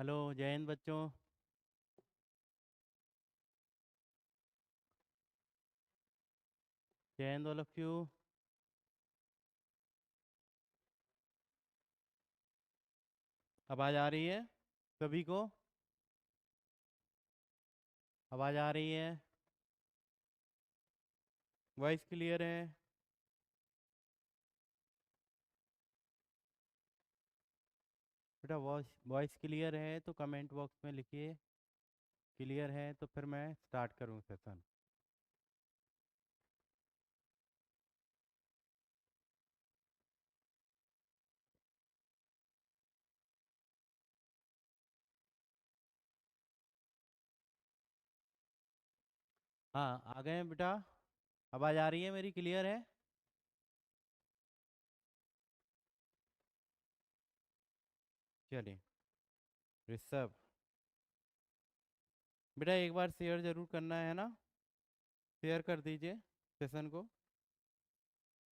Hello, जय हिंद बच्चों। जय हिंद ऑल ऑफ यू। आवाज़ आ रही है सभी को? आवाज़ आ रही है? वॉइस क्लियर है? बेटा वॉइस वॉइस क्लियर है तो कमेंट बॉक्स में लिखिए। क्लियर है तो फिर मैं स्टार्ट करूँ सेशन। हाँ, आ गए हैं बेटा। आवाज़ आ रही है मेरी? क्लियर है? चलिए। ऋषभ, बेटा एक बार शेयर ज़रूर करना है ना। शेयर कर दीजिए सेशन को।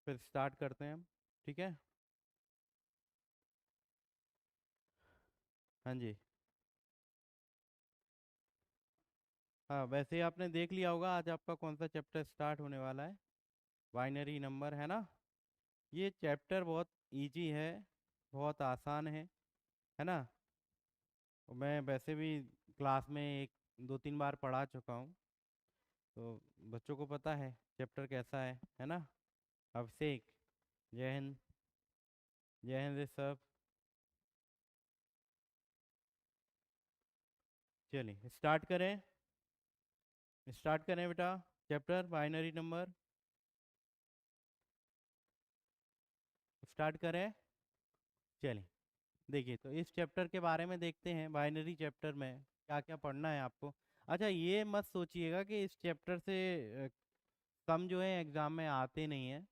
फिर स्टार्ट करते हैं हम। ठीक है। हाँ जी। हाँ, वैसे ही आपने देख लिया होगा आज आपका कौन सा चैप्टर स्टार्ट होने वाला है। बाइनरी नंबर है ना। ये चैप्टर बहुत इजी है, बहुत आसान है ना। और मैं वैसे भी क्लास में एक दो तीन बार पढ़ा चुका हूँ, तो बच्चों को पता है चैप्टर कैसा है ना। अभिषेक, जय हिंद। जय हिंद ऋषभ। चलिए स्टार्ट करें। स्टार्ट करें बेटा। चैप्टर बाइनरी नंबर स्टार्ट करें। चलिए, देखिए तो इस चैप्टर के बारे में देखते हैं। बाइनरी चैप्टर में क्या क्या पढ़ना है आपको। अच्छा, ये मत सोचिएगा कि इस चैप्टर से सम जो है एग्जाम में आते नहीं है।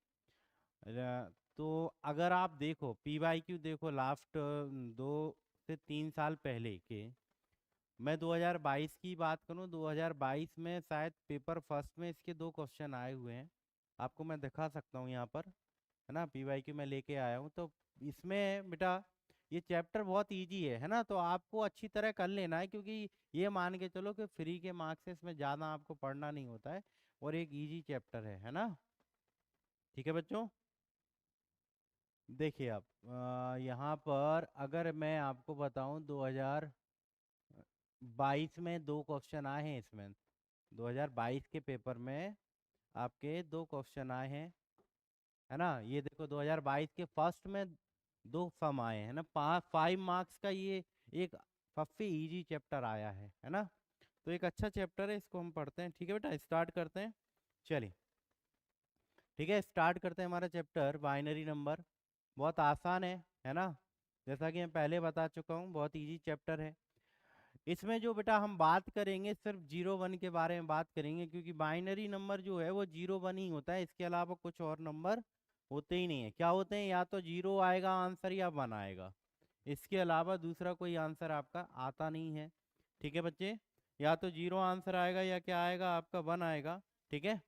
तो अगर आप देखो पी वाई क्यू देखो लास्ट 2 से 3 साल पहले के, मैं 2022 की बात करूं, 2022 में शायद पेपर फर्स्ट में इसके 2 क्वेश्चन आए हुए हैं। आपको मैं दिखा सकता हूं यहाँ पर, है ना। पी वाई क्यू मैं लेके आया हूँ तो इसमें बेटा ये चैप्टर बहुत इजी है ना। तो आपको अच्छी तरह कर लेना है, क्योंकि ये मान के चलो कि फ्री के मार्क्स से इसमें ज़्यादा आपको पढ़ना नहीं होता है। और एक इजी चैप्टर है ना। ठीक है बच्चों। देखिए आप यहाँ पर अगर मैं आपको बताऊं 2022 में 2 क्वेश्चन आए हैं इसमें। 2022 के पेपर में आपके 2 क्वेश्चन आए हैं, है ना। ये देखो 2022 के फर्स्ट में 2 सम आए हैं ना। 5 मार्क्स का ये एक सबसे इजी चैप्टर आया है ना। तो एक अच्छा चैप्टर है, इसको हम पढ़ते हैं। ठीक है बेटा, स्टार्ट करते हैं। चलिए, ठीक है स्टार्ट करते हैं हमारा चैप्टर बाइनरी नंबर। बहुत आसान है ना। जैसा कि मैं पहले बता चुका हूँ, बहुत इजी चैप्टर है। इसमें जो बेटा हम बात करेंगे सिर्फ 0 1 के बारे में बात करेंगे, क्योंकि बाइनरी नंबर जो है वो 0 1 ही होता है। इसके अलावा कुछ और नंबर होते ही नहीं है। क्या होते हैं? या तो 0 आएगा आंसर या 1 आएगा। इसके अलावा दूसरा कोई आंसर आपका आता नहीं है। ठीक है बच्चे, या तो 0 आंसर आएगा या क्या आएगा आपका 1 आएगा। ठीक है।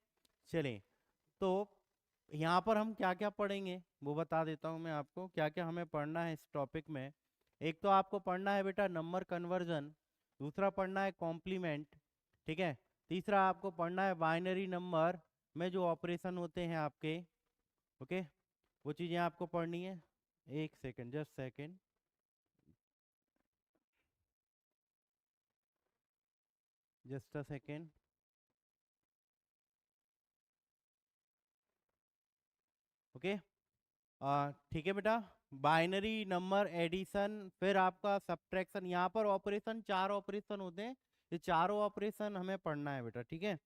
चलिए, तो यहाँ पर हम क्या क्या पढ़ेंगे वो बता देता हूँ मैं आपको, क्या क्या हमें पढ़ना है इस टॉपिक में। एक तो आपको पढ़ना है बेटा नंबर कन्वर्जन। दूसरा पढ़ना है कॉम्प्लीमेंट। ठीक है। तीसरा आपको पढ़ना है बाइनरी नंबर में जो ऑपरेशन होते हैं आपके। ओके, वो चीज़ें आपको पढ़नी है। एक second, just second, just a second. Okay, ठीक है बेटा। बाइनरी नंबर एडिशन, फिर आपका सब्ट्रैक्शन। यहाँ पर ऑपरेशन 4 ऑपरेशन होते हैं। ये चारों ऑपरेशन हमें पढ़ना है बेटा। ठीक है।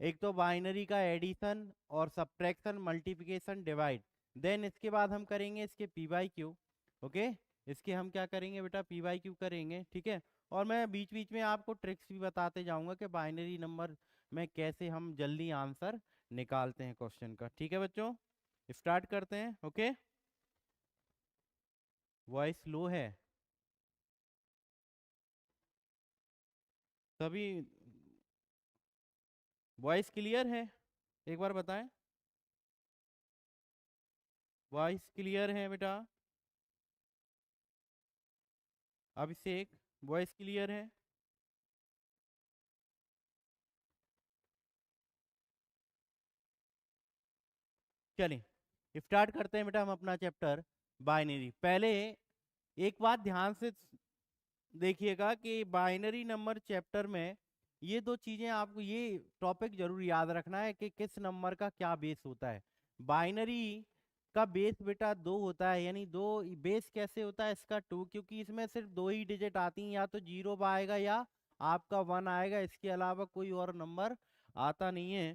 एक तो बाइनरी का एडिशन और सब्ट्रैक्शन, मल्टीप्लिकेशन, डिवाइड। देन इसके बाद हम करेंगे इसके पी वाई क्यू। ओके, इसके हम क्या करेंगे बेटा? पी वाई क्यू करेंगे। ठीक है। और मैं बीच बीच में आपको ट्रिक्स भी बताते जाऊंगा कि बाइनरी नंबर में कैसे हम जल्दी आंसर निकालते हैं क्वेश्चन का। ठीक है बच्चों, स्टार्ट करते हैं। ओके, वॉइस लो है सभी? वॉइस क्लियर है? एक बार बताएं। वॉइस क्लियर है बेटा? अभिषेक, वॉइस क्लियर है? चलिए स्टार्ट करते हैं बेटा हम अपना चैप्टर बाइनरी। पहले एक बात ध्यान से देखिएगा कि बाइनरी नंबर चैप्टर में ये दो चीजें आपको ये टॉपिक जरूर याद रखना है कि किस नंबर का क्या बेस होता है। बाइनरी का बेस बेटा दो होता है, यानी दो बेस कैसे होता है इसका टू, क्योंकि इसमें सिर्फ दो ही डिजिट आती हैं, या तो जीरो आएगा या आपका वन आएगा, इसके अलावा कोई और नंबर आता नहीं है।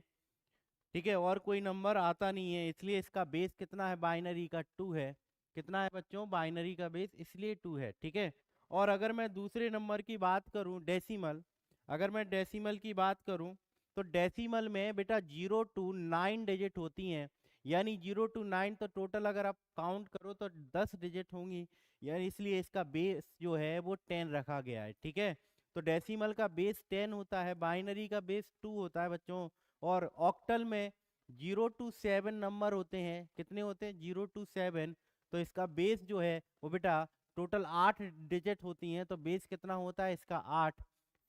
ठीक है, और कोई नंबर आता नहीं है, इसलिए इसका बेस कितना है बाइनरी का टू है। कितना है बच्चों बाइनरी का बेस, इसलिए टू है। ठीक है, और अगर मैं दूसरे नंबर की बात करूं डेसिमल, अगर मैं डेसिमल की बात करूं तो डेसिमल में बेटा 0 to 9 डिजिट होती हैं, यानी 0 to 9 तो टोटल अगर आप काउंट करो तो 10 डिजिट होंगी, यानी इसलिए इसका बेस जो है वो 10 रखा गया है। ठीक है, तो डेसिमल का बेस 10 होता है, बाइनरी का बेस 2 होता है बच्चों। और ऑक्टल में 0 to 7 नंबर होते हैं, कितने होते हैं 0 to 7, तो इसका बेस जो है वो बेटा टोटल 8 डिजिट होती हैं, तो बेस कितना होता है इसका 8।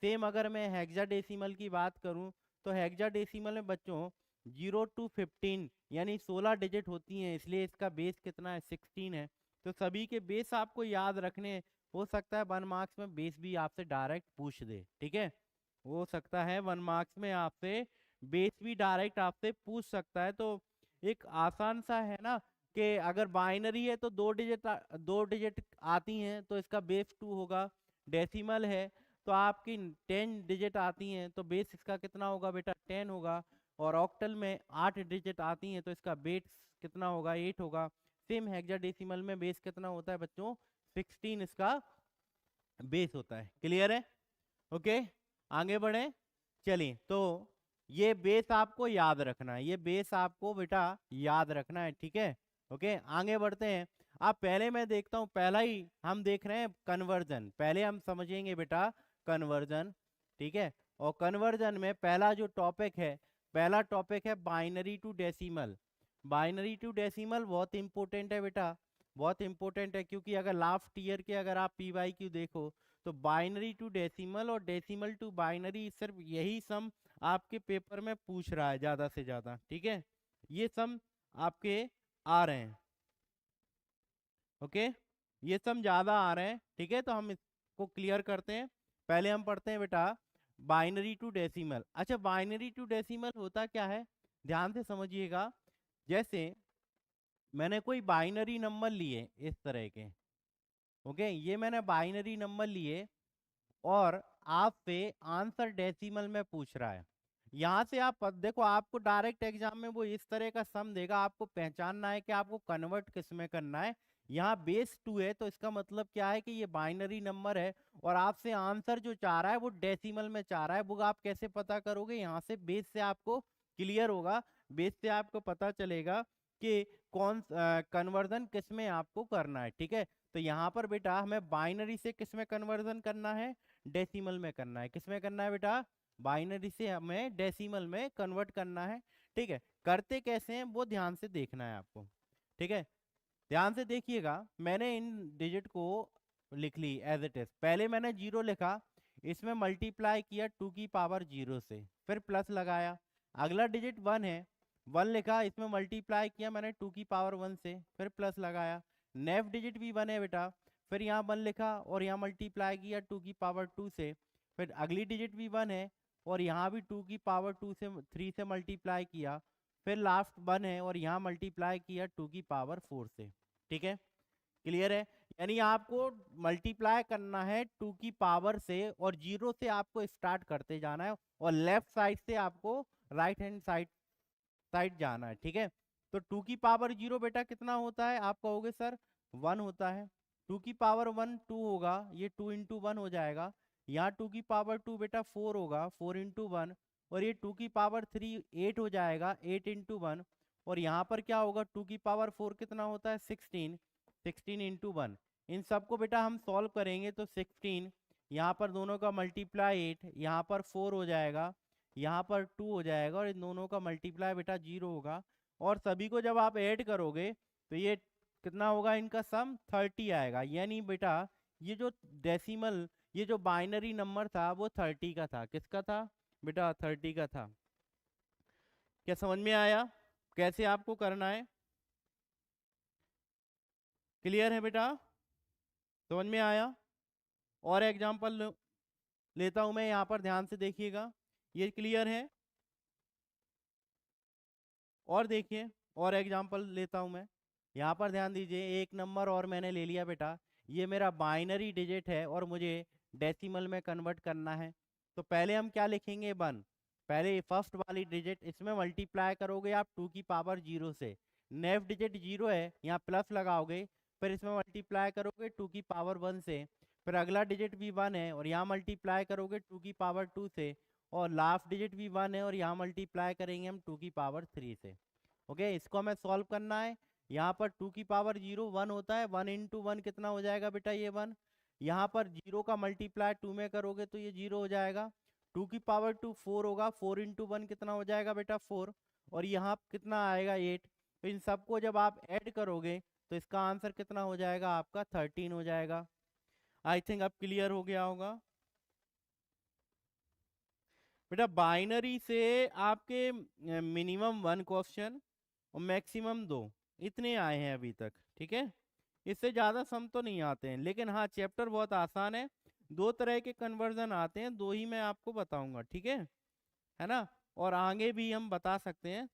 सेम अगर मैं हेक्साडेसिमल की बात करूं तो हेक्साडेसिमल में बच्चों 0 to 15 यानी 16 डिजिट होती हैं, इसलिए इसका बेस कितना है 16 है। तो सभी के बेस आपको याद रखने, हो सकता है 1 मार्क्स में बेस भी आपसे डायरेक्ट पूछ दे। ठीक है, हो सकता है 1 मार्क्स में आपसे बेस भी डायरेक्ट आपसे पूछ सकता है। तो एक आसान सा है ना कि अगर बाइनरी है तो दो डिजिट आती हैं, तो इसका बेस 2 होगा। डेसिमल है तो आपकी 10 डिजिट आती हैं, तो बेस इसका कितना होगा बेटा 10 होगा। और ऑक्टल में 8 डिजिट आती हैं, तो इसका बेस कितना होगा 8 होगा। सेम हेक्साडेसिमल में बेस कितना होता है बच्चों 16 इसका बेस होता है। क्लियर है? ओके, आगे बढ़े। चलिए, तो ये बेस आपको याद रखना है, ये बेस आपको बेटा याद रखना है। ठीक है, ओके, आगे बढ़ते हैं। अब पहले मैं देखता हूँ, पहला ही हम देख रहे हैं कन्वर्जन, पहले हम समझेंगे बेटा कन्वर्जन। ठीक है, और कन्वर्जन में पहला जो टॉपिक है, पहला टॉपिक है binary to decimal. Binary to decimal बहुत इंपॉर्टेंट है बेटा, बहुत इंपॉर्टेंट है, क्योंकि अगर लास्ट ईयर के अगर आप PYQ देखो तो बाइनरी टू डेसिमल और डेसिमल टू बाइनरी सिर्फ यही सम आपके पेपर में पूछ रहा है ज्यादा से ज्यादा। ठीक है, ये सम आपके आ रहे हैं। ओके, ये सम ज्यादा आ रहे हैं। ठीक है, तो हम इसको क्लियर करते हैं। पहले हम पढ़ते हैं बेटा बाइनरी टू डेसिमल। अच्छा, बाइनरी टू डेसिमल होता क्या है, ध्यान से समझिएगा। जैसे मैंने कोई बाइनरी नंबर लिए इस तरह के, ओके, ये मैंने बाइनरी नंबर लिए और आपसे आंसर डेसिमल में पूछ रहा है। यहाँ से आप देखो, आपको डायरेक्ट एग्जाम में वो इस तरह का सम देगा, आपको पहचानना है कि आपको कन्वर्ट किस में करना है। यहाँ बेस 2 है, तो इसका मतलब क्या है कि ये बाइनरी नंबर है, और आपसे आंसर जो चाह रहा है वो डेसिमल में चाह रहा है। वो आप कैसे पता करोगे, यहाँ से बेस से आपको क्लियर होगा, बेस से आपको पता चलेगा कि कौन कन्वर्जन किस में आपको करना है। ठीक है, तो यहाँ पर बेटा हमें बाइनरी से किस में कन्वर्जन करना है, डेसिमल में करना है। किस में करना है बेटा, बाइनरी से हमें डेसिमल में कन्वर्ट करना है। ठीक है, करते कैसे हैं वो ध्यान से देखना है आपको। ठीक है, ध्यान से देखिएगा, मैंने इन डिजिट को लिख ली एज इट इज। पहले मैंने 0 लिखा, इसमें मल्टीप्लाई किया 2 की पावर 0 से, फिर प्लस लगाया। अगला डिजिट 1 है, 1 लिखा, इसमें मल्टीप्लाई किया मैंने 2 की पावर 1 से, फिर प्लस लगाया। नेक्स्ट डिजिट भी 1 है बेटा, फिर यहाँ 1 लिखा और यहाँ मल्टीप्लाई किया 2 की पावर 2 से, फिर अगली डिजिट भी 1 है और यहाँ भी 2 की पावर 2 से 3 से मल्टीप्लाई किया, फिर लास्ट 1 है और यहाँ मल्टीप्लाई किया 2 की पावर 4 से। ठीक है, क्लियर है? यानी आपको मल्टीप्लाई करना है 2 की पावर से, और 0 से आपको स्टार्ट करते जाना है, और लेफ्ट साइड से आपको राइट हैंड साइड साइड जाना है। ठीक है, तो 2 की पावर 0 बेटा कितना होता है, आप कहोगे सर 1 होता है। 2 की पावर 1 2 होगा, ये 2 into 1 हो जाएगा। यहाँ 2 की पावर 2 बेटा 4 होगा, 4 into 1, और ये 2 की पावर 3 8 हो जाएगा, 8 into 1। और यहाँ पर क्या होगा, 2 की पावर 4 कितना होता है 16, 16 into 1। इन सबको बेटा हम सॉल्व करेंगे तो 16, यहाँ पर दोनों का मल्टीप्लाई 8, यहाँ पर 4 हो जाएगा, यहाँ पर 2 हो जाएगा, और इन दोनों का मल्टीप्लाई बेटा 0 होगा। और सभी को जब आप ऐड करोगे तो ये कितना होगा, इनका सम 30 आएगा। यानी बेटा ये जो डेसिमल ये जो बाइनरी नंबर था वो 30 का था। किसका था बेटा? 30 का था। क्या समझ में आया कैसे आपको करना है? क्लियर है बेटा? समझ में आया? और एग्जांपल लेता हूं मैं यहाँ पर, ध्यान से देखिएगा। ये क्लियर है? और देखिए, और एग्जांपल लेता हूं मैं। यहाँ पर ध्यान दीजिए, एक नंबर और मैंने ले लिया बेटा। ये मेरा बाइनरी डिजिट है और मुझे डेसिमल में कन्वर्ट करना है। तो पहले हम क्या लिखेंगे? 1। पहले फर्स्ट वाली डिजिट, इसमें मल्टीप्लाई करोगे आप 2 की पावर 0 से। नेक्स्ट डिजिट 0 है, यहाँ प्लस लगाओगे, फिर इसमें मल्टीप्लाई करोगे 2 की पावर 1 से। फिर अगला डिजिट भी 1 है और यहाँ मल्टीप्लाई करोगे 2 की पावर 2 से। और लास्ट डिजिट भी 1 है और यहाँ मल्टीप्लाई करेंगे हम 2 की पावर 3 से। ओके, इसको हमें सॉल्व करना है। यहाँ पर 2 की पावर 0 1 होता है, 1 इंटू 1 कितना हो जाएगा बेटा? ये 1। यहाँ पर 0 का मल्टीप्लाई 2 में करोगे तो ये 0 हो जाएगा। 2 की पावर 2 4 होगा, 4 इंटू 1 कितना हो जाएगा बेटा? 4। और यहाँ कितना आएगा? 8। तो इन सबको जब आप ऐड करोगे तो इसका आंसर कितना हो जाएगा आपका? 13 हो जाएगा। आई थिंक अब क्लियर हो गया होगा बेटा। बाइनरी से आपके मिनिमम 1 क्वेश्चन और मैक्सिमम 2 इतने आए हैं अभी तक, ठीक है। इससे ज़्यादा सम तो नहीं आते हैं, लेकिन हाँ चैप्टर बहुत आसान है। 2 तरह के कन्वर्जन आते हैं, 2 ही मैं आपको बताऊंगा, ठीक है ना। और आगे भी हम बता सकते हैं।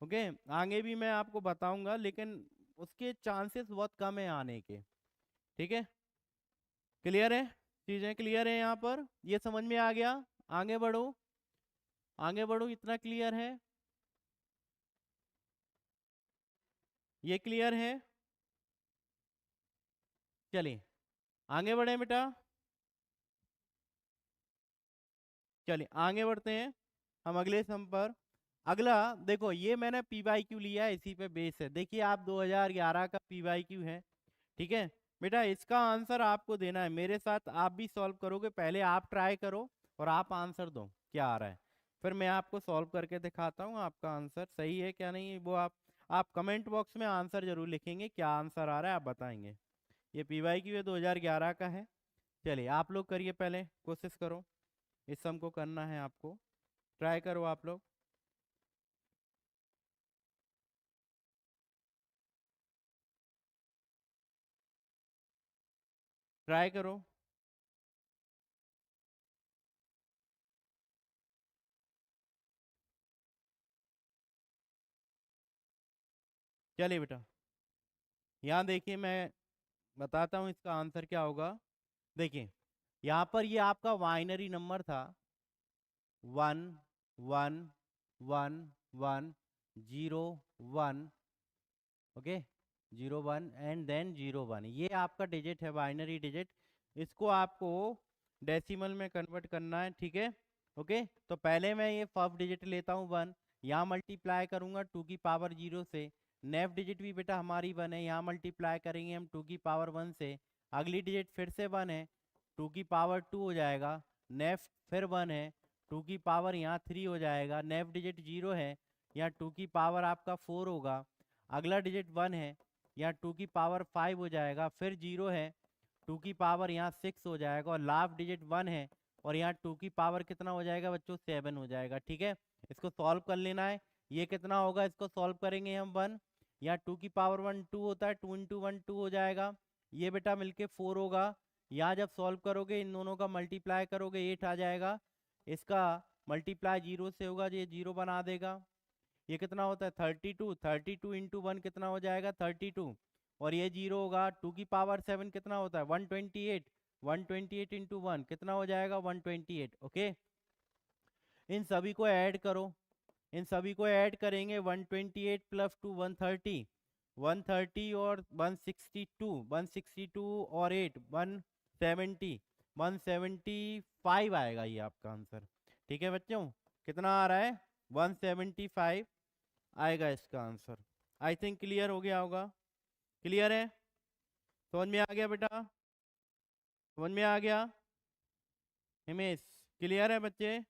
ओके, आगे भी मैं आपको बताऊंगा, लेकिन उसके चांसेस बहुत कम है आने के, ठीक है। क्लियर है? चीज़ें क्लियर है यहाँ पर? ये समझ में आ गया? आगे बढ़ो, आगे बढ़ो, इतना क्लियर है? ये क्लियर है? चलिए आगे बढ़े बेटा। चलिए आगे बढ़ते हैं हम अगले सम पर। अगला देखो, ये मैंने पी वाई क्यू लिया है, इसी पे बेस है। देखिए आप 2011 का पी वाई क्यू है, ठीक है बेटा। इसका आंसर आपको देना है, मेरे साथ आप भी सॉल्व करोगे। पहले आप ट्राई करो और आप आंसर दो क्या आ रहा है, फिर मैं आपको सॉल्व करके दिखाता हूँ आपका आंसर सही है क्या नहीं। वो आप कमेंट बॉक्स में आंसर जरूर लिखेंगे, क्या आंसर आ रहा है आप बताएंगे। ये पी वाई क्यू 2011 का है। चलिए आप लोग करिए, पहले कोशिश करो, इस सम को करना है आपको। ट्राई करो आप लोग, ट्राई करो। चलिए बेटा, यहाँ देखिए मैं बताता हूँ इसका आंसर क्या होगा। देखिए यहाँ पर ये आपका बाइनरी नंबर था, 1 1 1 1 0 1। ओके, 0 1 एंड देन 0 1, ये आपका डिजिट है, बाइनरी डिजिट। इसको आपको डेसिमल में कन्वर्ट करना है, ठीक है। ओके, तो पहले मैं ये फर्स्ट डिजिट लेता हूँ 1, यहाँ मल्टीप्लाई करूंगा 2 की पावर 0 से। नेक्स्ट डिजिट भी बेटा हमारी 1 है, यहाँ मल्टीप्लाई करेंगे हम 2 की पावर 1 से। अगली डिजिट फिर से 1 है, 2 की पावर 2 हो जाएगा। नेक्स्ट फिर 1 है, 2 की पावर यहाँ 3 हो जाएगा। नेक्स्ट डिजिट 0 है, यहाँ 2 की पावर आपका 4 होगा। अगला डिजिट 1 है, यहाँ 2 की पावर 5 हो जाएगा। फिर 0 है, 2 की पावर यहाँ 6 हो जाएगा। और लास्ट डिजिट 1 है और यहाँ 2 की पावर कितना हो जाएगा बच्चों? 7 हो जाएगा, ठीक है। इसको सॉल्व कर लेना है। ये कितना होगा? इसको सॉल्व करेंगे हम 1, यहाँ 2 की पावर 1 2 होता है, 2 इंटू 1 2 हो जाएगा। ये बेटा मिलके 4 होगा। यहाँ जब सॉल्व करोगे इन दोनों का मल्टीप्लाई करोगे 8 आ जाएगा। इसका मल्टीप्लाई 0 से होगा, ये 0 बना देगा। ये कितना होता है? 32। 32 इंटू 1 कितना हो जाएगा? 32। और ये 0 होगा। 2 की पावर 7 कितना होता है? 128। 128 इंटू 1 कितना हो जाएगा? 128। ओके, इन सभी को ऐड करो, इन सभी को ऐड करेंगे। 128 प्लस 2 130, 130 और 162, 162 और 8 170, 175 आएगा ये आपका आंसर, ठीक है बच्चों। कितना आ रहा है? 175 आएगा इसका आंसर। आई थिंक क्लियर हो गया होगा। क्लियर है? समझ में आ गया बेटा? समझ में आ गया? हिमेश क्लियर है बच्चे?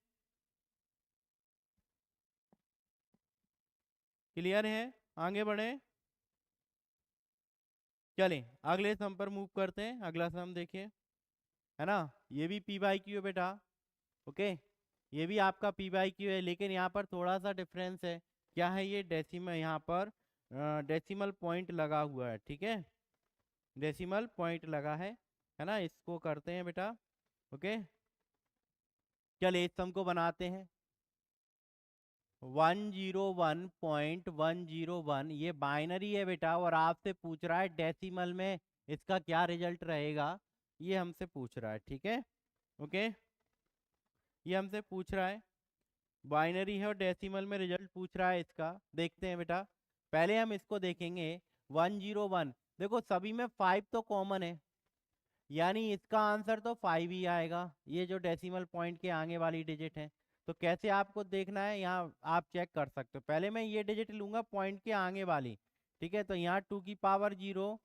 क्लियर है? आगे बढ़े। चलें अगले सम पर मूव करते हैं। अगला सम देखिए। है ना, ये भी पी बाई क्यू है बेटा। ओके, ये भी आपका पी बाई क्यू है, लेकिन यहाँ पर थोड़ा सा डिफरेंस है। क्या है ये, डेसिमल, यहाँ पर डेसिमल पॉइंट लगा हुआ है, ठीक है, डेसिमल पॉइंट लगा है ना, इसको करते हैं बेटा। ओके, चलिए इस सम को बनाते हैं। 101.101 ये बाइनरी है बेटा, और आपसे पूछ रहा है डेसिमल में इसका क्या रिजल्ट रहेगा, ये हमसे पूछ रहा है, ठीक है। ओके, ये हमसे पूछ रहा है, बाइनरी है और डेसिमल में रिजल्ट पूछ रहा है इसका। देखते हैं बेटा, पहले हम इसको देखेंगे। 101, देखो सभी में 5 तो कॉमन है, यानी इसका आंसर तो 5 ही आएगा, ये जो डेसिमल पॉइंट के आगे वाली डिजिट है। तो कैसे आपको देखना है, यहाँ आप चेक कर सकते हो। पहले मैं ये डिजिट लूंगा पॉइंट के आगे वाली, ठीक है, तो यहाँ 2 की पावर 0,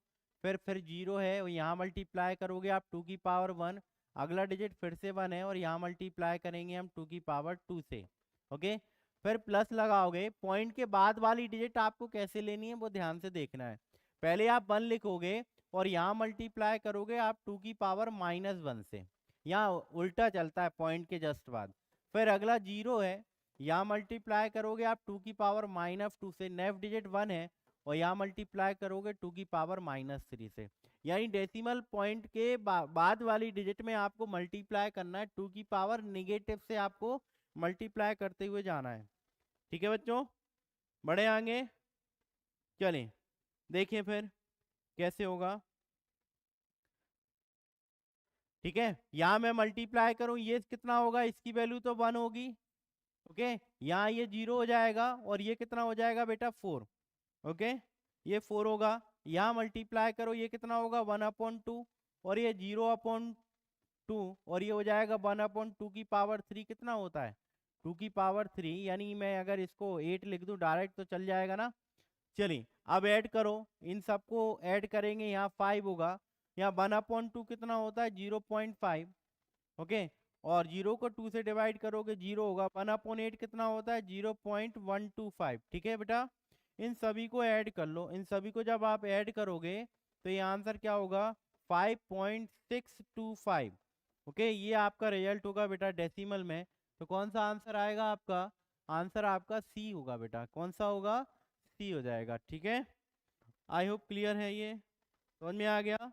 फिर 0 है, और यहाँ मल्टीप्लाई करोगे आप 2 की पावर 1, अगला डिजिट फिर से 1 है, और यहाँ मल्टीप्लाई करेंगे हम 2 की पावर 2 से। ओके, फिर प्लस लगाओगे। पॉइंट के बाद वाली डिजिट आपको कैसे लेनी है वो ध्यान से देखना है। पहले आप 1 लिखोगे, और यहाँ मल्टीप्लाई करोगे आप 2 की पावर -1 से, यहाँ उल्टा चलता है पॉइंट के जस्ट बाद। फिर अगला 0 है, यहाँ मल्टीप्लाई करोगे आप 2 की पावर -2 से, नेक्स्ट डिजिट 1 है, और यहाँ मल्टीप्लाई करोगे 2 की पावर -3 से। यानी डेसिमल पॉइंट के बाद वाली डिजिट में आपको मल्टीप्लाई करना है, 2 की पावर निगेटिव से आपको मल्टीप्लाई करते हुए जाना है, ठीक है बच्चों। बढ़े आगे, चलें देखिए फिर कैसे होगा। ठीक है, यहाँ मैं मल्टीप्लाई करूं, ये कितना होगा, इसकी वैल्यू तो 1 होगी। ओके, यहाँ ये 0 हो जाएगा, और ये कितना हो जाएगा बेटा 4। ओके, ये 4 होगा। यहाँ मल्टीप्लाई करो, ये कितना होगा 1/2, और ये 0/2, और ये हो जाएगा 1/2 की पावर 3, कितना होता है 2 की पावर 3, यानी मैं अगर इसको 8 लिख दूं डायरेक्ट तो चल जाएगा ना। चलिए अब ऐड करो, इन सबको ऐड करेंगे, यहाँ 5 होगा, यहाँ 1/2 कितना होता है 0.5। ओके, और 0 को 2 से डिवाइड करोगे 0 होगा। 1/8 कितना होता है 0.125, ठीक है बेटा। इन सभी को ऐड कर लो, इन सभी को जब आप ऐड करोगे तो ये आंसर क्या होगा 5.625। ओके, ये आपका रिजल्ट होगा बेटा डेसिमल में। तो कौन सा आंसर आएगा आपका, आंसर आपका सी होगा बेटा। कौन सा होगा, सी हो जाएगा, ठीक है। आई होप क्लियर है, ये समझ में आ गया।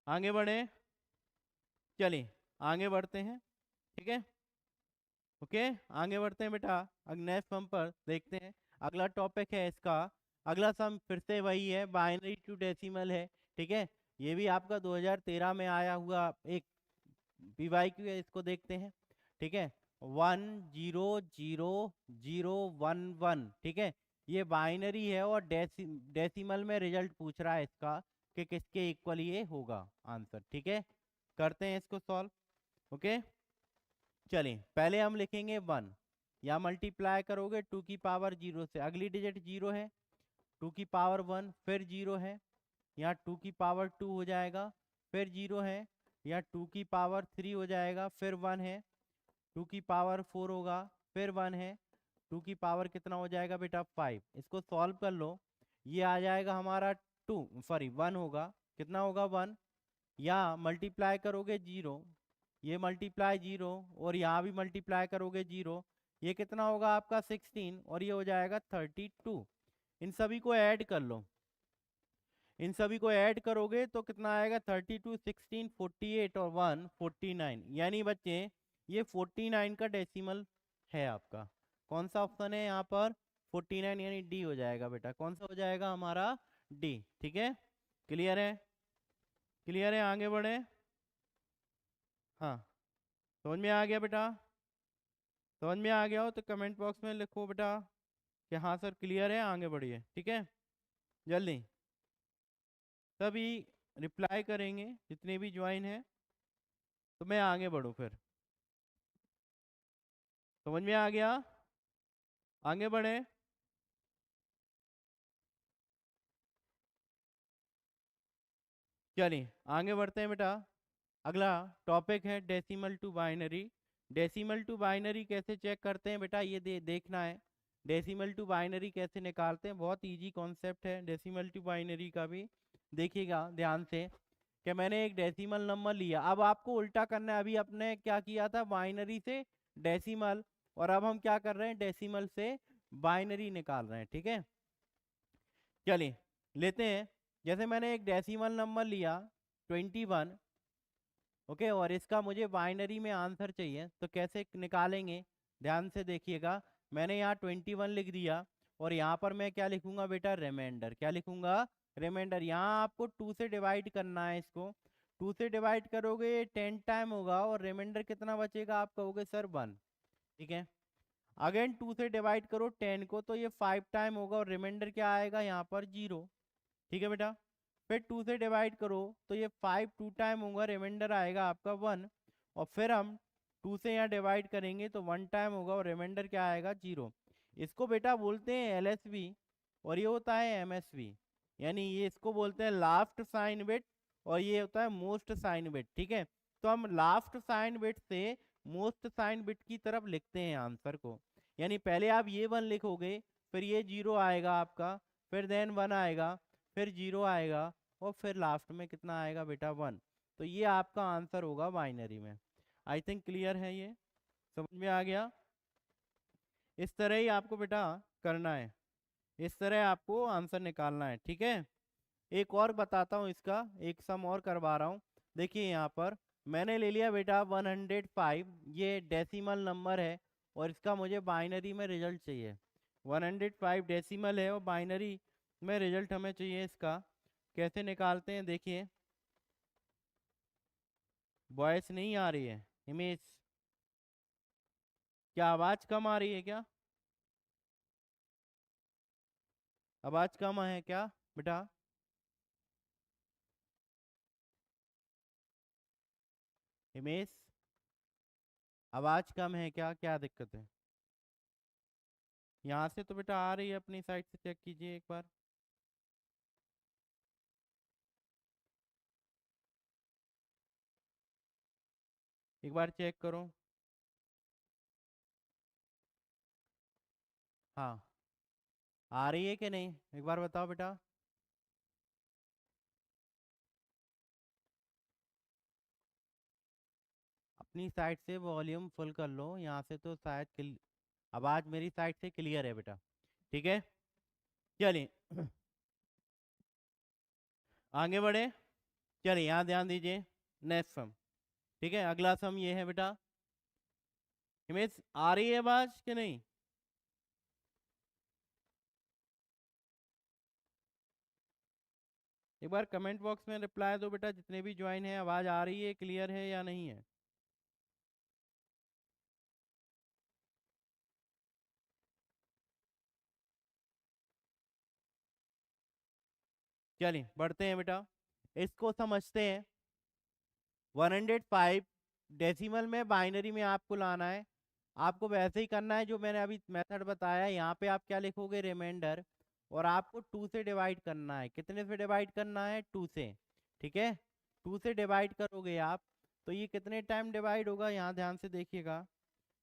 आगे बढ़े, चलिए आगे बढ़ते हैं, ठीक है। ओके, आगे बढ़ते हैं बेटा, अब नेक्स्ट सम पर देखते हैं। अगला टॉपिक है इसका, अगला सम फिर से वही है, बाइनरी टू डेसिमल है, ठीक है। ये भी आपका 2013 में आया हुआ एक पीवाईक्यू है, इसको देखते हैं, ठीक है। 1000011, ठीक है, ये बाइनरी है, और डेसिमल में रिजल्ट पूछ रहा है इसका कि किसके इक्वल ये होगा आंसर, ठीक है। करते हैं इसको सॉल्व। ओके, चलिए पहले हम लिखेंगे 1, या मल्टीप्लाई करोगे 2 की पावर 0 से, अगली डिजिट 0 है, 2 की पावर 1, फिर 0 है, यहाँ 2 की पावर 2 हो जाएगा, फिर 0 है, यहाँ 2 की पावर 3 हो जाएगा, फिर 1 है, 2 की पावर 4 होगा, फिर 1 है, 2 की पावर कितना हो जाएगा बेटा 5। इसको सॉल्व कर लो, ये आ जाएगा हमारा 1 होगा, कितना होगा 1, या मल्टीप्लाई करोगे 0, ये मल्टीप्लाई 0, और यहाँ भी मल्टीप्लाई करोगे 0, ये कितना होगा आपका 16, और ये हो जाएगा 32। इन सभी को ऐड कर लो, इन सभी को ऐड करोगे तो कितना आएगा 32, 16, 48 और 1 49, यानी बच्चे ये 49 का डेसिमल है आपका। कौन सा ऑप्शन है यहाँ पर 49, यानी डी हो जाएगा बेटा। कौन सा हो जाएगा हमारा डी, ठीक है। क्लियर है, क्लियर है, आगे बढ़े। हाँ, समझ में आ गया बेटा, समझ में आ गया हो तो कमेंट बॉक्स में लिखो बेटा कि हाँ सर क्लियर है, आगे बढ़िए, ठीक है। जल्दी सभी रिप्लाई करेंगे जितने भी ज्वाइन है, तो मैं आगे बढ़ूँ फिर। समझ में आ गया, आगे बढ़े। चलिए आगे बढ़ते हैं बेटा, अगला टॉपिक है decimal to binary. Decimal to binary कैसे चेक करते हैं बेटा, ये देखना है। डेसिमल टू बाइनरी कैसे निकालते हैं, बहुत इजी कॉन्सेप्ट है डेसिमल टू बाइनरी का भी, देखिएगा ध्यान से। कि मैंने एक डेसिमल नंबर लिया, अब आपको उल्टा करना है। अभी आपने क्या किया था, बाइनरी से डेसिमल, और अब हम क्या कर रहे हैं, डेसिमल से बाइनरी निकाल रहे हैं। ठीक है, चलिए लेते हैं। जैसे मैंने एक डेसिमल नंबर लिया 21, ओके, और इसका मुझे बाइनरी में आंसर चाहिए, तो कैसे निकालेंगे, ध्यान से देखिएगा। मैंने यहाँ 21 लिख दिया, और यहाँ पर मैं क्या लिखूंगा बेटा, रिमाइंडर। क्या लिखूंगा, रिमाइंडर। यहाँ आपको 2 से डिवाइड करना है इसको। 2 से डिवाइड करोगे 10 टाइम होगा, और रिमाइंडर कितना बचेगा, आप कहोगे सर 1। ठीक है, अगेन 2 से डिवाइड करो 10 को, तो ये 5 टाइम होगा, और रिमाइंडर क्या आएगा यहाँ पर, 0। ठीक है बेटा, फिर 2 से डिवाइड करो तो ये 5 2 टाइम होगा, रिमाइंडर आएगा आपका 1। और फिर हम 2 से यहाँ डिवाइड करेंगे तो 1 टाइम होगा, और रिमाइंडर क्या आएगा, 0। इसको बेटा बोलते हैं एलएसबी, और ये होता है एमएसबी। यानी ये इसको बोलते हैं लास्ट साइन बिट, और ये होता है मोस्ट साइन बिट। ठीक है, तो हम लास्ट साइन बिट से मोस्ट साइन बिट की तरफ लिखते हैं आंसर को। यानी पहले आप ये 1 लिखोगे, फिर ये 0 आएगा आपका, फिर देन 1 आएगा, फिर 0 आएगा, और फिर लास्ट में कितना आएगा बेटा, 1। तो ये आपका आंसर होगा बाइनरी में। आई थिंक क्लियर है, ये समझ में आ गया। इस तरह ही आपको बेटा करना है, इस तरह आपको आंसर निकालना है। ठीक है, एक और बताता हूँ, इसका एक सम और करवा रहा हूँ। देखिए यहाँ पर मैंने ले लिया बेटा 105, ये डेसिमल नंबर है, और इसका मुझे बाइनरी में रिजल्ट चाहिए। 105 डेसिमल है, और बाइनरी में रिजल्ट हमें चाहिए इसका। कैसे निकालते हैं, देखिए। वॉइस नहीं आ रही है इमेज, क्या आवाज़ कम आ रही है क्या, आवाज़ कम है क्या बेटा। इमेज, आवाज़ कम है क्या, क्या दिक्कत है। यहाँ से तो बेटा आ रही है, अपनी साइड से चेक कीजिए एक बार। एक बार चेक करो। हाँ, आ रही है कि नहीं, एक बार बताओ बेटा। अपनी साइड से वॉल्यूम फुल कर लो, यहाँ से तो शायद आवाज़ मेरी साइड से क्लियर है बेटा। ठीक है, चलिए आगे बढ़े। चलिए यहाँ ध्यान दीजिए, नेक्स्ट सम। ठीक है, अगला सम ये है बेटा। इमेज आ रही है आवाज़ कि नहीं। एक बार कमेंट बॉक्स में रिप्लाई दो बेटा, जितने भी ज्वाइन है, आवाज़ आ रही है, क्लियर है या नहीं है। चलिए बढ़ते हैं बेटा, इसको समझते हैं। 105 डेसिमल में बाइनरी में आपको लाना है। आपको वैसे ही करना है जो मैंने अभी मेथड बताया। यहाँ पे आप क्या लिखोगे, रिमाइंडर, और आपको 2 से डिवाइड करना है। कितने से डिवाइड करना है, 2 से। ठीक है, 2 से डिवाइड करोगे आप, तो ये कितने टाइम डिवाइड होगा, यहाँ ध्यान से देखिएगा।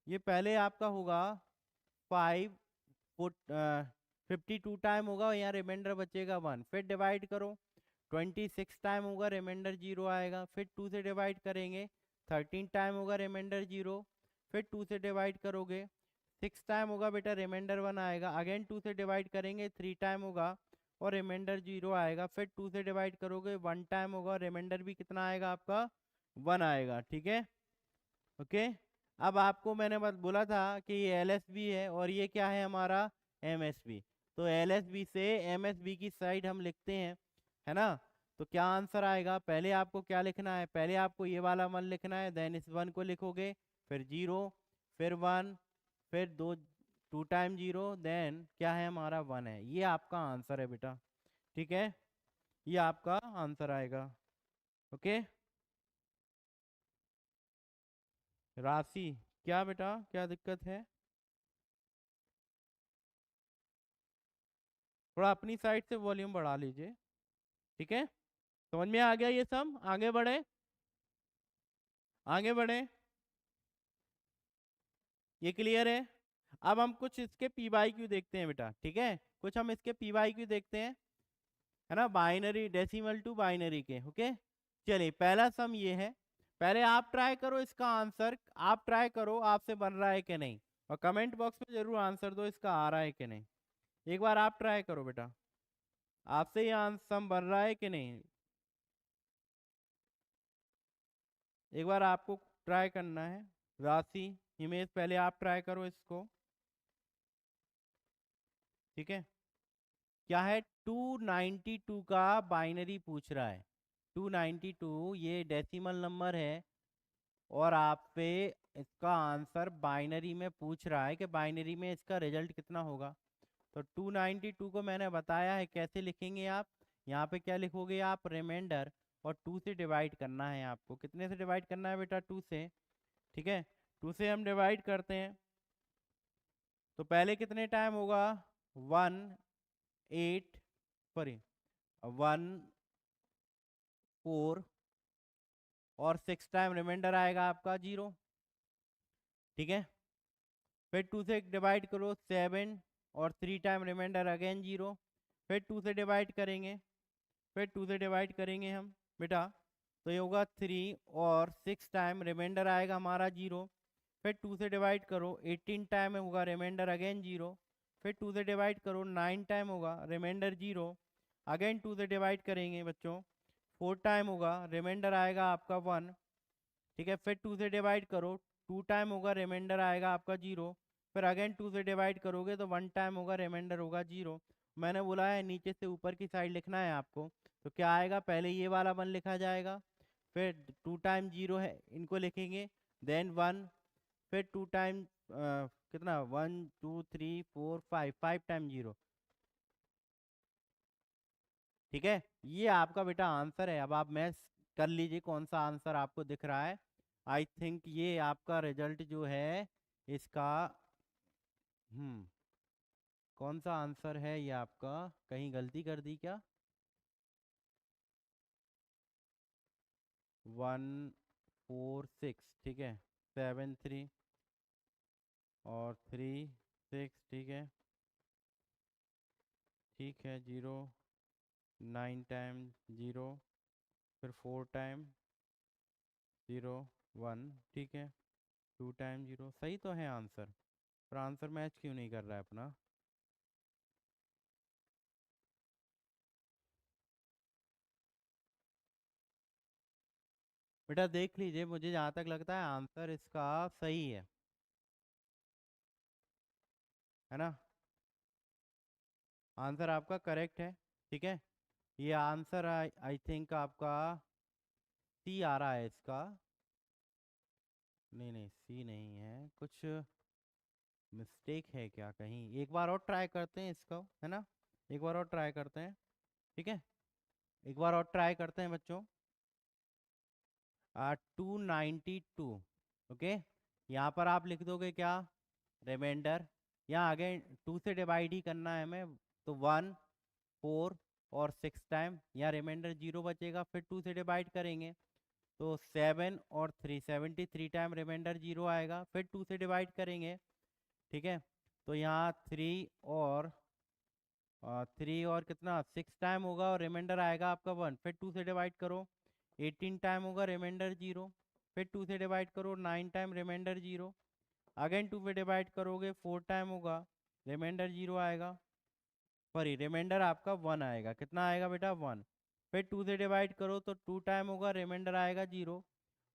ये पहले आपका होगा 5 52 टाइम होगा, और यहाँ रिमाइंडर बचेगा 1। फिर डिवाइड करो 26 टाइम होगा, रिमाइंडर 0 आएगा। फिर 2 से डिवाइड करेंगे 13 टाइम होगा, रिमाइंडर 0। फिर 2 से डिवाइड करोगे 6 टाइम होगा बेटा, रिमाइंडर 1 आएगा। अगेन 2 से डिवाइड करेंगे 3 टाइम होगा, और रिमाइंडर 0 आएगा। फिर 2 से डिवाइड करोगे 1 टाइम होगा, और रिमाइंडर भी कितना आएगा आपका, 1 आएगा। ठीक है, ओके। अब आपको मैंने बस बोला था कि ये एलएसबी है, और ये क्या है हमारा, एमएसबी। तो एलएसबी से एमएसबी की साइड हम लिखते हैं, है ना। तो क्या आंसर आएगा, पहले आपको क्या लिखना है, पहले आपको ये वाला 1 लिखना है, देन इस 1 को लिखोगे, फिर 0, फिर 1, फिर 2 टाइम 0, देन क्या है हमारा, 1 है। ये आपका आंसर है बेटा। ठीक है, ये आपका आंसर आएगा। ओके, राशि, क्या बेटा, क्या दिक्कत है। थोड़ा अपनी साइड से वॉल्यूम बढ़ा लीजिए। ठीक है, समझ में आ गया ये सब, आगे बढ़े, आगे बढ़े, ये क्लियर है। अब हम कुछ इसके पी वाई क्यू देखते हैं बेटा। ठीक है, कुछ हम इसके पी वाई क्यू देखते हैं, है ना, बाइनरी डेसिमल टू बाइनरी के। ओके, चलिए पहला सम ये है, पहले आप ट्राई करो इसका आंसर, आप ट्राई करो आपसे बन रहा है कि नहीं, और कमेंट बॉक्स में जरूर आंसर दो इसका आ रहा है कि नहीं। एक बार आप ट्राई करो बेटा, आपसे ये आंसर सम बन रहा है कि नहीं, एक बार आपको ट्राई करना है। राशि, हिमेश पहले आप ट्राई करो इसको, ठीक है। क्या है, 292 का बाइनरी पूछ रहा है। 292 ये डेसिमल नंबर है, और आप पे इसका आंसर बाइनरी में पूछ रहा है कि बाइनरी में इसका रिजल्ट कितना होगा। तो 292 को मैंने बताया है कैसे लिखेंगे आप। यहाँ पे क्या लिखोगे आप, रिमाइंडर, और 2 से डिवाइड करना है आपको। कितने से डिवाइड करना है बेटा, 2 से, ठीक है। 2 से हम डिवाइड करते हैं, तो पहले कितने टाइम होगा, 1 8 सॉरी 1 4, और 6 टाइम रिमाइंडर आएगा आपका 0, ठीक है। फिर 2 से डिवाइड करो 7, और 3 टाइम रिमाइंडर अगेन 0। फिर 2 से डिवाइड करेंगे, फिर 2 से डिवाइड करेंगे हम बेटा, तो ये होगा 3, और 6 टाइम रिमाइंडर आएगा हमारा 0। फिर 2 से डिवाइड करो 18 टाइम होगा रिमाइंडर अगेन 0। फिर 2 से डिवाइड करो 9 टाइम होगा रिमाइंडर 0। अगेन 2 से डिवाइड करेंगे बच्चों, 4 टाइम होगा रिमाइंडर आएगा आपका 1, ठीक है। फिर 2 से डिवाइड करो, 2 टाइम होगा रिमाइंडर आएगा आपका 0। फिर अगेन 2 से डिवाइड करोगे तो 1 टाइम होगा रिमाइंडर होगा 0। मैंने बोला है नीचे से ऊपर की साइड लिखना है आपको, तो क्या आएगा, पहले ये वाला 1 लिखा जाएगा, फिर 2 टाइम 0 है इनको लिखेंगे, देन 1, फिर 2 टाइम कितना, 1 2 3 4 5, 5 टाइम 0, ठीक है। ये आपका बेटा आंसर है। अब आप मैच कर लीजिए कौन सा आंसर आपको दिख रहा है। आई थिंक ये आपका रिजल्ट जो है इसका, कौन सा आंसर है ये आपका, कहीं गलती कर दी क्या, 1 4 6, ठीक है, 7 3 और 3 6, ठीक है, ठीक है, 0 9 टाइम 0, फिर 4 टाइम 0 1, ठीक है, 2 टाइम 0, सही तो है आंसर, पर आंसर मैच क्यों नहीं कर रहा है अपना। बेटा देख लीजिए, मुझे जहाँ तक लगता है आंसर इसका सही है ना, आंसर आपका करेक्ट है, ठीक है। ये आंसर आई थिंक आपका सी आ रहा है इसका, नहीं नहीं सी नहीं है, कुछ मिस्टेक है क्या कहीं, एक बार और ट्राई करते हैं इसको, है ना, एक बार और ट्राई करते हैं, ठीक है, एक बार और ट्राई करते हैं बच्चों। 292, ओके, यहाँ पर आप लिख दोगे क्या, रिमाइंडर, यहाँ आगे 2 से डिवाइड ही करना है हमें, तो 1 4 और 6 टाइम, यहाँ रिमाइंडर 0 बचेगा, फिर 2 से डिवाइड करेंगे तो 7 और 3 73 टाइम रिमाइंडर 0 आएगा, फिर 2 से डिवाइड करेंगे, ठीक है। तो यहाँ 3 और कितना 6 टाइम होगा, और रिमाइंडर आएगा आपका 1, फिर 2 से डिवाइड करो 18 टाइम होगा रिमाइंडर 0, फिर 2 से डिवाइड करो 9 टाइम रिमाइंडर 0, अगेन 2 पे डिवाइड करोगे 4 टाइम होगा रिमाइंडर 0 आएगा, सॉरी रिमाइंडर आपका 1 आएगा, कितना आएगा बेटा 1, फिर 2 से डिवाइड करो तो 2 टाइम होगा रिमाइंडर आएगा 0,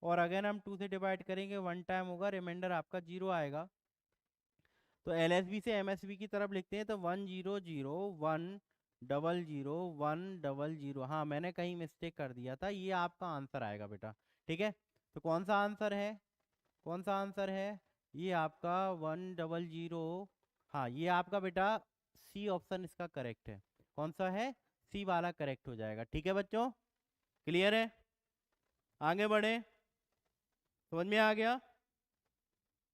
और अगेन हम 2 से डिवाइड करेंगे 1 टाइम होगा रिमाइंडर आपका 0 आएगा। तो एलएसबी से एमएसबी की तरफ लिखते हैं, तो 100 100 100, हाँ मैंने कहीं मिस्टेक कर दिया था, ये आपका आंसर आएगा बेटा, ठीक है। तो कौन सा आंसर है, कौन सा आंसर है, ये आपका 100, हाँ ये आपका बेटा सी ऑप्शन इसका करेक्ट है, कौन सा है, सी वाला करेक्ट हो जाएगा, ठीक है बच्चों, क्लियर है, आगे बढ़े, समझ में आ गया।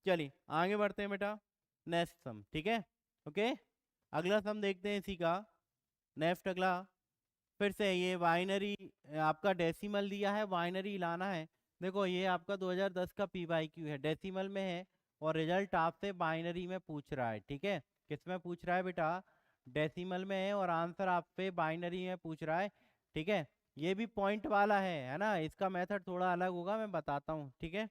चलिए आगे बढ़ते हैं बेटा, नेक्स्ट सम, ठीक है, ओके, अगला सम देखते हैं इसी का, नेक्स्ट अगला, फिर से ये बाइनरी, आपका डेसिमल दिया है, बाइनरी लाना है। देखो ये आपका 2010 का पीवाईक्यू है, डेसिमल में है, और रिजल्ट आपसे बाइनरी में पूछ रहा है, ठीक है, किस में पूछ रहा है बेटा, डेसिमल में है, और आंसर आपसे बाइनरी में पूछ रहा है, ठीक है। ये भी पॉइंट वाला है ना, इसका मेथड थोड़ा अलग होगा, मैं बताता हूँ, ठीक है।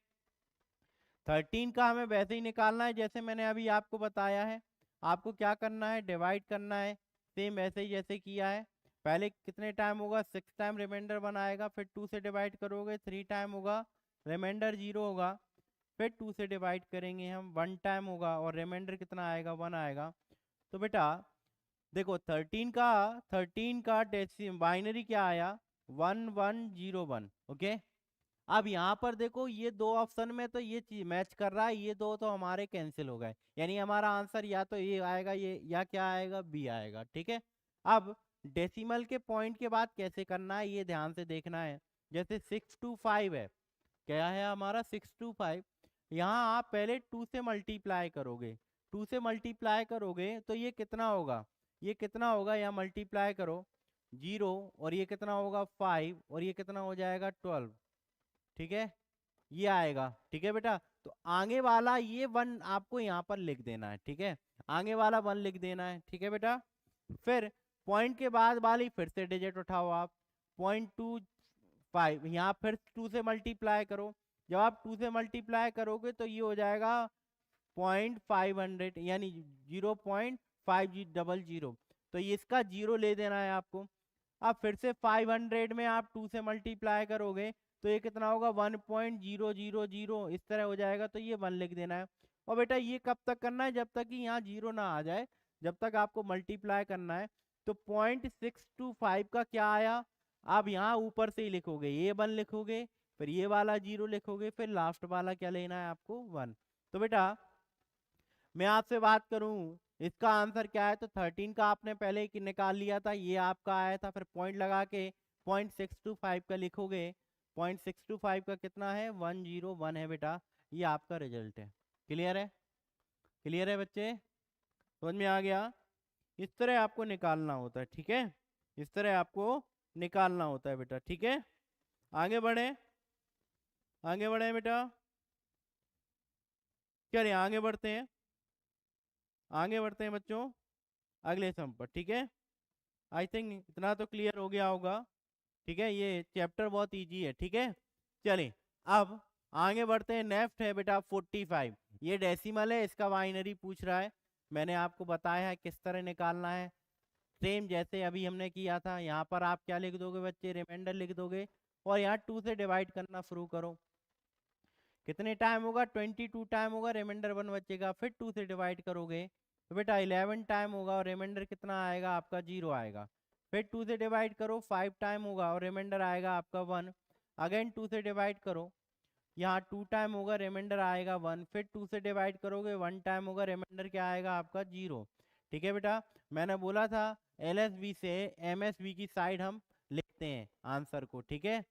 13 का हमें वैसे ही निकालना है जैसे मैंने अभी आपको बताया है। आपको क्या करना है, डिवाइड करना है सेम वैसे ही जैसे किया है। पहले कितने टाइम होगा, 6 टाइम रिमाइंडर 1 आएगा, फिर 2 से डिवाइड करोगे 3 टाइम होगा, रिमाइंडर 0 होगा, फिर 2 से डिवाइड करेंगे हम 1 टाइम होगा और रिमाइंडर कितना आएगा, 1 आएगा। तो बेटा देखो 13 का बाइनरी क्या आया, 1101। ओके, अब यहाँ पर देखो ये दो ऑप्शन में तो ये चीज मैच कर रहा है, ये दो तो हमारे कैंसिल हो गए, यानी हमारा आंसर या तो ये आएगा, ये या क्या आएगा, बी आएगा, ठीक है। अब डेसिमल के पॉइंट के बाद कैसे करना है ये ध्यान से देखना है। जैसे 625 है, क्या है हमारा 625, यहाँ आप पहले 2 से मल्टीप्लाई करोगे, 2 से मल्टीप्लाई करोगे तो ये कितना होगा, ये कितना होगा, यहाँ मल्टीप्लाई करो 0, और ये कितना होगा 5, और ये कितना हो जाएगा 12, ठीक है, ये आएगा, ठीक है बेटा। तो आगे वाला ये 1 आपको यहाँ पर लिख देना है, ठीक है, आगे वाला 1 लिख देना है, ठीक है बेटा। फिर पॉइंट के बाद वाली फिर से डिजिट उठाओ आप, 0.25, यहाँ फिर 2 से मल्टीप्लाई करो, जब आप 2 से मल्टीप्लाई करोगे तो ये हो जाएगा 0.500, यानी 0.500, तो ये इसका 0 ले देना है आपको। अब फिर से 500 में आप 2 से मल्टीप्लाई करोगे तो ये कितना होगा 1.000, इस तरह हो जाएगा, तो ये 1 लिख देना है। और बेटा ये कब तक करना है, जब तक कि यहाँ 0 ना आ जाए, जब तक आपको मल्टीप्लाई करना है। तो 0.625 का क्या आया, आप यहाँ ऊपर से ही लिखोगे, ये 1 लिखोगे, फिर ये वाला 0 लिखोगे, फिर लास्ट वाला क्या लेना है आपको 1। तो बेटा मैं आपसे बात करूं इसका आंसर क्या है, तो 13 का आपने पहले ही निकाल लिया था, ये आपका आया था, फिर पॉइंट लगा के 0.625 का लिखोगे, 0.625 का कितना है 101 है बेटा, ये आपका रिजल्ट है। क्लियर है, क्लियर है बच्चे, समझ में आ गया। इस तरह आपको निकालना होता है, ठीक है, इस तरह आपको निकालना होता है बेटा, ठीक है। आगे बढ़े, आगे बढ़े बेटा, चलिए आगे बढ़ते हैं, आगे बढ़ते हैं बच्चों अगले सम पर, ठीक है। आई थिंक इतना तो क्लियर हो गया होगा, ठीक है, ये चैप्टर बहुत इजी है, ठीक है। चलिए अब आगे बढ़ते हैं, नेक्स्ट है बेटा 45, ये डेसिमल है, इसका बाइनरी पूछ रहा है। मैंने आपको बताया है किस तरह निकालना है, सेम जैसे अभी हमने किया था। यहाँ पर आप क्या लिख दोगे बच्चे, रिमाइंडर लिख दोगे, और यहाँ 2 से डिवाइड करना शुरू करो। कितने टाइम होगा, 22 टाइम होगा, रिमाइंडर 1 बचेगा, फिर 2 से डिवाइड करोगे तो बेटा 11 टाइम होगा, और रिमाइंडर कितना आएगा आपका 0 आएगा। फिर 2 से डिवाइड करो 5 टाइम होगा, और रिमाइंडर आएगा आपका 1। अगेन 2 से डिवाइड करो, यहाँ 2 टाइम होगा, रिमाइंडर आएगा 1, फिर 2 से डिवाइड करोगे 1 टाइम होगा, रिमाइंडर क्या आएगा आपका 0, ठीक है बेटा। मैंने बोला था एलएसबी से एमएसबी की साइड हम लिखते हैं आंसर को, ठीक है।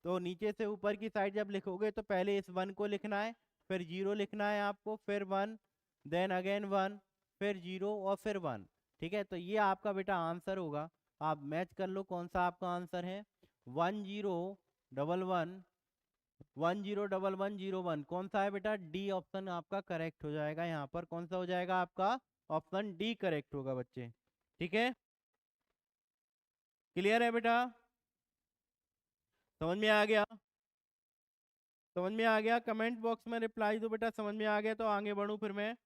तो नीचे से ऊपर की साइड जब लिखोगे तो पहले इस 1 को लिखना है, फिर 0 लिखना है आपको, फिर 1, देन अगेन 1, फिर 0 और फिर 1, ठीक है। तो ये आपका बेटा आंसर होगा, आप मैच कर लो कौन सा आपका आंसर है, 1011 कौन सा है बेटा, डी ऑप्शन आपका करेक्ट हो जाएगा। यहाँ पर कौन सा हो जाएगा आपका, ऑप्शन डी करेक्ट होगा बच्चे, ठीक है। क्लियर है बेटा, समझ में आ गया, समझ में आ गया, कमेंट बॉक्स में रिप्लाई दो बेटा, समझ में आ गया तो आगे बढ़ूं फिर मैं।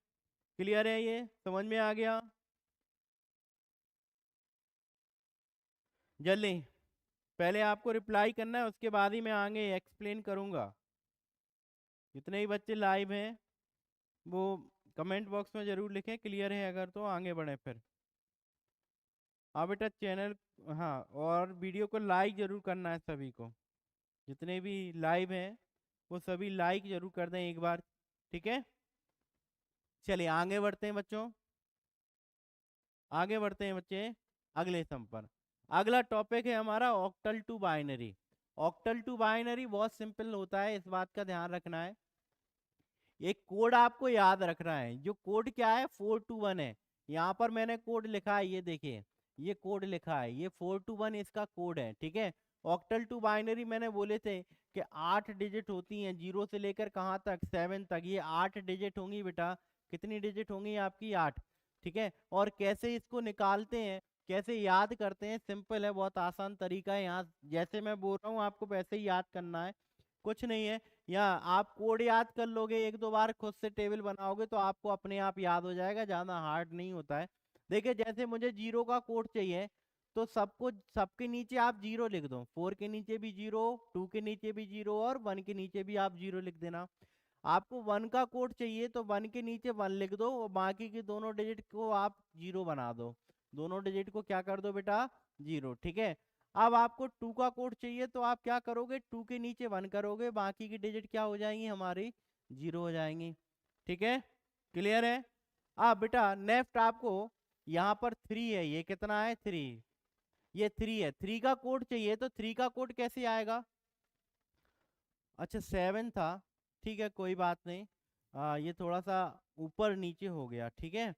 क्लियर है, ये समझ में आ गया, जल्दी पहले आपको रिप्लाई करना है, उसके बाद ही मैं आगे एक्सप्लेन करूंगा। जितने ही बच्चे लाइव हैं वो कमेंट बॉक्स में जरूर लिखें क्लियर है अगर, तो आगे बढ़े फिर। हाँ बेटा चैनल, हाँ और वीडियो को लाइक जरूर करना है सभी को, जितने भी लाइव हैं वो सभी लाइक जरूर कर दें एक बार, ठीक है। चलिए आगे बढ़ते हैं बच्चों, आगे बढ़ते हैं बच्चे अगले सम पर। अगला टॉपिक है हमारा octal to binary. Octal to binary बहुत सिंपल होता है, इस बात का ध्यान रखना है। एक कोड आपको याद रखना है, जो कोड क्या है 421 है। यहाँ पर मैंने कोड लिखा है, ये देखिए ये कोड लिखा है, ये 421 इसका कोड है, ठीक है। ऑक्टल टू बाइनरी मैंने बोले थे कि 8 डिजिट होती हैं, 0 से लेकर कहाँ तक 7 तक, ये 8 डिजिट होंगी बेटा। कितनी डिजिट होंगी आपकी 8, ठीक है। और कैसे इसको निकालते हैं कैसे याद करते हैं, सिंपल है, बहुत आसान तरीका है। यहाँ जैसे मैं बोल रहा हूँ आपको वैसे ही याद करना है, कुछ नहीं है। या आप कोड याद कर लोगे, एक दो बार खुद से टेबल बनाओगे तो आपको अपने आप याद हो जाएगा, ज्यादा हार्ड नहीं होता है। देखिए जैसे मुझे 0 का कोड चाहिए, तो सबको सबके नीचे आप 0 लिख दो, 4 के नीचे भी 0, 2 के नीचे भी 0 और 1 के नीचे भी आप 0 लिख देना। आपको 1 का कोड चाहिए तो 1 के नीचे 1 लिख दो और बाकी के दोनों डिजिट को आप 0 बना दो, दोनों डिजिट को क्या कर दो बेटा, 0, ठीक है। अब आपको 2 का कोड चाहिए तो आप क्या करोगे, 2 के नीचे 1 करोगे, बाकी की डिजिट क्या हो जाएंगी हमारी, 0 हो जाएंगी, ठीक है, क्लियर है। अब बेटा नेक्स्ट आपको यहाँ पर 3 है, ये कितना है 3, ये 3 है, 3 का कोड चाहिए तो 3 का कोड कैसे आएगा, अच्छा 7 था, ठीक है कोई बात नहीं, ये थोड़ा सा ऊपर नीचे हो गया, ठीक है।